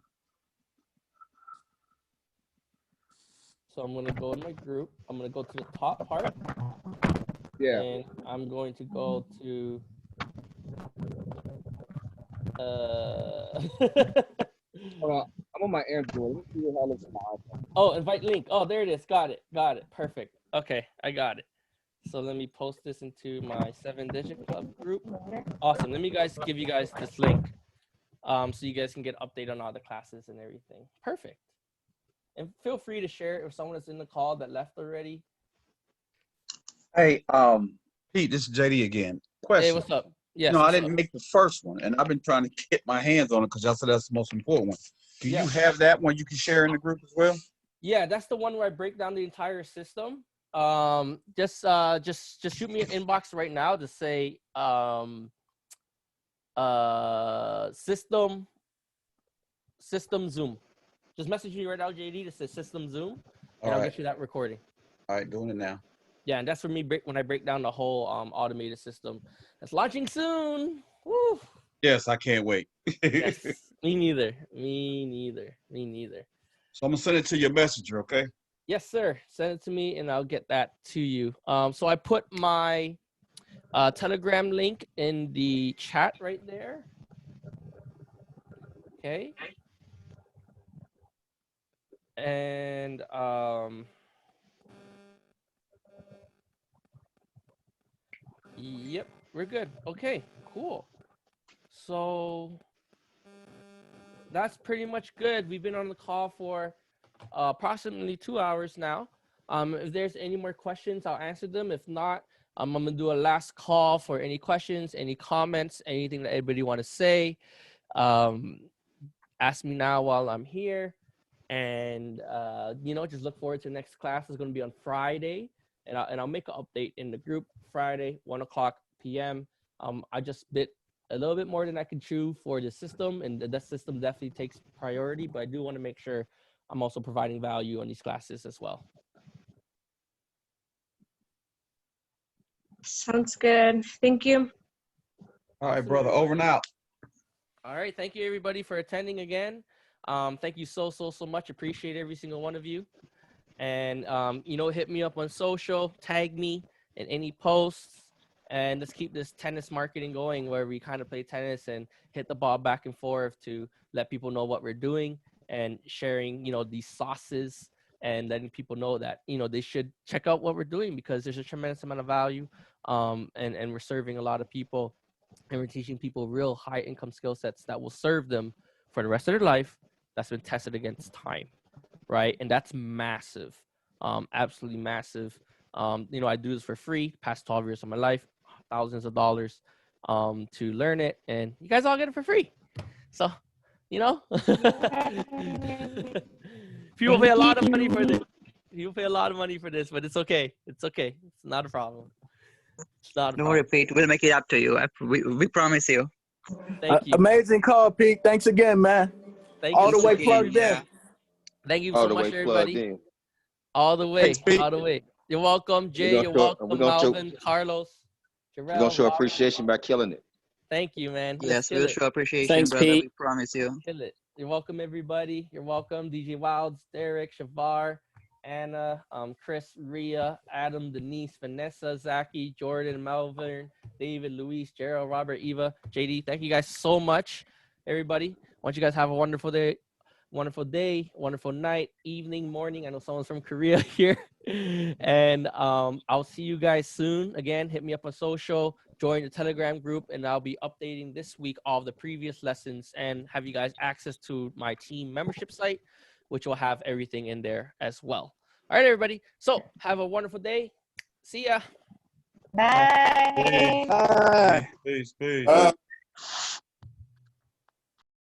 So I'm going to go in my group. I'm going to go to the top part. Yeah. And I'm going to go to I'm on my Android. Let's see how it looks on my iPhone. Oh, invite link. Oh, there it is. Got it. Perfect. Okay, I got it. So let me post this into my 7-Digit Club group. Awesome. Let me give you guys this link, so you guys can get update on all the classes and everything. Perfect. And feel free to share it if someone is in the call that left already. Hey, Pete, this is JD again. Question. Hey, what's up? Yes. I didn't make the first one, and I've been trying to get my hands on it because y'all said that's the most important one. Do you have that one you can share in the group as well? Yeah, that's the one where I break down the entire system. Just shoot me an inbox right now to say system Zoom. Just message me right now, JD, that says system Zoom, and I'll get you that recording. All right, doing it now. Yeah, and that's for me when I break down the whole automated system. That's launching soon. Woo! Yes, I can't wait. Yes, me neither. So I'm gonna send it to your messenger, okay? Yes, sir. Send it to me, and I'll get that to you. So I put my Telegram link in the chat right there. Okay. And yep, we're good. Okay, cool. So that's pretty much good. We've been on the call for approximately 2 hours now. If there's any more questions, I'll answer them. If not, I'm gonna do a last call for any questions, any comments, anything that anybody want to say. Ask me now while I'm here. And just look forward to the next class. It's going to be on Friday, and I'll make an update in the group. Friday, 1:00 p.m. I just bit a little bit more than I can chew for the system, and that system definitely takes priority, but I do want to make sure I'm also providing value on these classes as well. Sounds good. Thank you. All right, Awesome, brother. Over and everybody. out. All right. Thank you, everybody, for attending again. Thank you so much. Appreciate every single one of you. And, hit me up on social, tag me in any posts, and let's keep this tennis marketing going where we kind of play tennis and hit the ball back and forth to let people know what we're doing and sharing, these sauces and letting people know that, they should check out what we're doing because there's a tremendous amount of value. And we're serving a lot of people and we're teaching people real high income skill sets that will serve them for the rest of their life. That's been tested against time. Right. And that's massive. Absolutely massive. I do this for free, past 12 years of my life, thousands of dollars to learn it. And you guys all get it for free. So, people pay a lot of money for this. People pay a lot of money for this, but it's okay. It's okay. It's not a problem. It's not a No problem. repeat. We'll make it up to you. We promise you. Thank you. Amazing call, Pete. Thanks again, man. Thank All you the so way much, plugged everybody. in. Thank you All so the much, way plugged everybody. in. All the way. Thanks, Pete. All the way. You're welcome, Jay. You're We're welcome, gonna show Malvin, Carlos, we're Jarrell, gonna show Robert. appreciation by killing it. Thank you, man. Let's Yes, kill we'll it. show appreciation, Thanks, brother. Pete. We promise you. Kill it. You're welcome, everybody. You're welcome, DJ Wilds, Derek, Shavar, Anna, Chris, Ria, Adam, Denise, Vanessa, Zaki, Jordan, Melvin, David, Luis, Gerald, Robert, Eva, JD. Thank you guys so much, everybody. I want you guys to have a wonderful day, wonderful night, evening, morning. I know someone's from Korea here. And I'll see you guys soon. Again, hit me up on social, join the Telegram group, and I'll be updating this week all of the previous lessons and have you guys access to my team membership site, which will have everything in there as well. All right, everybody. So have a wonderful day. See ya. Bye. Peace, peace.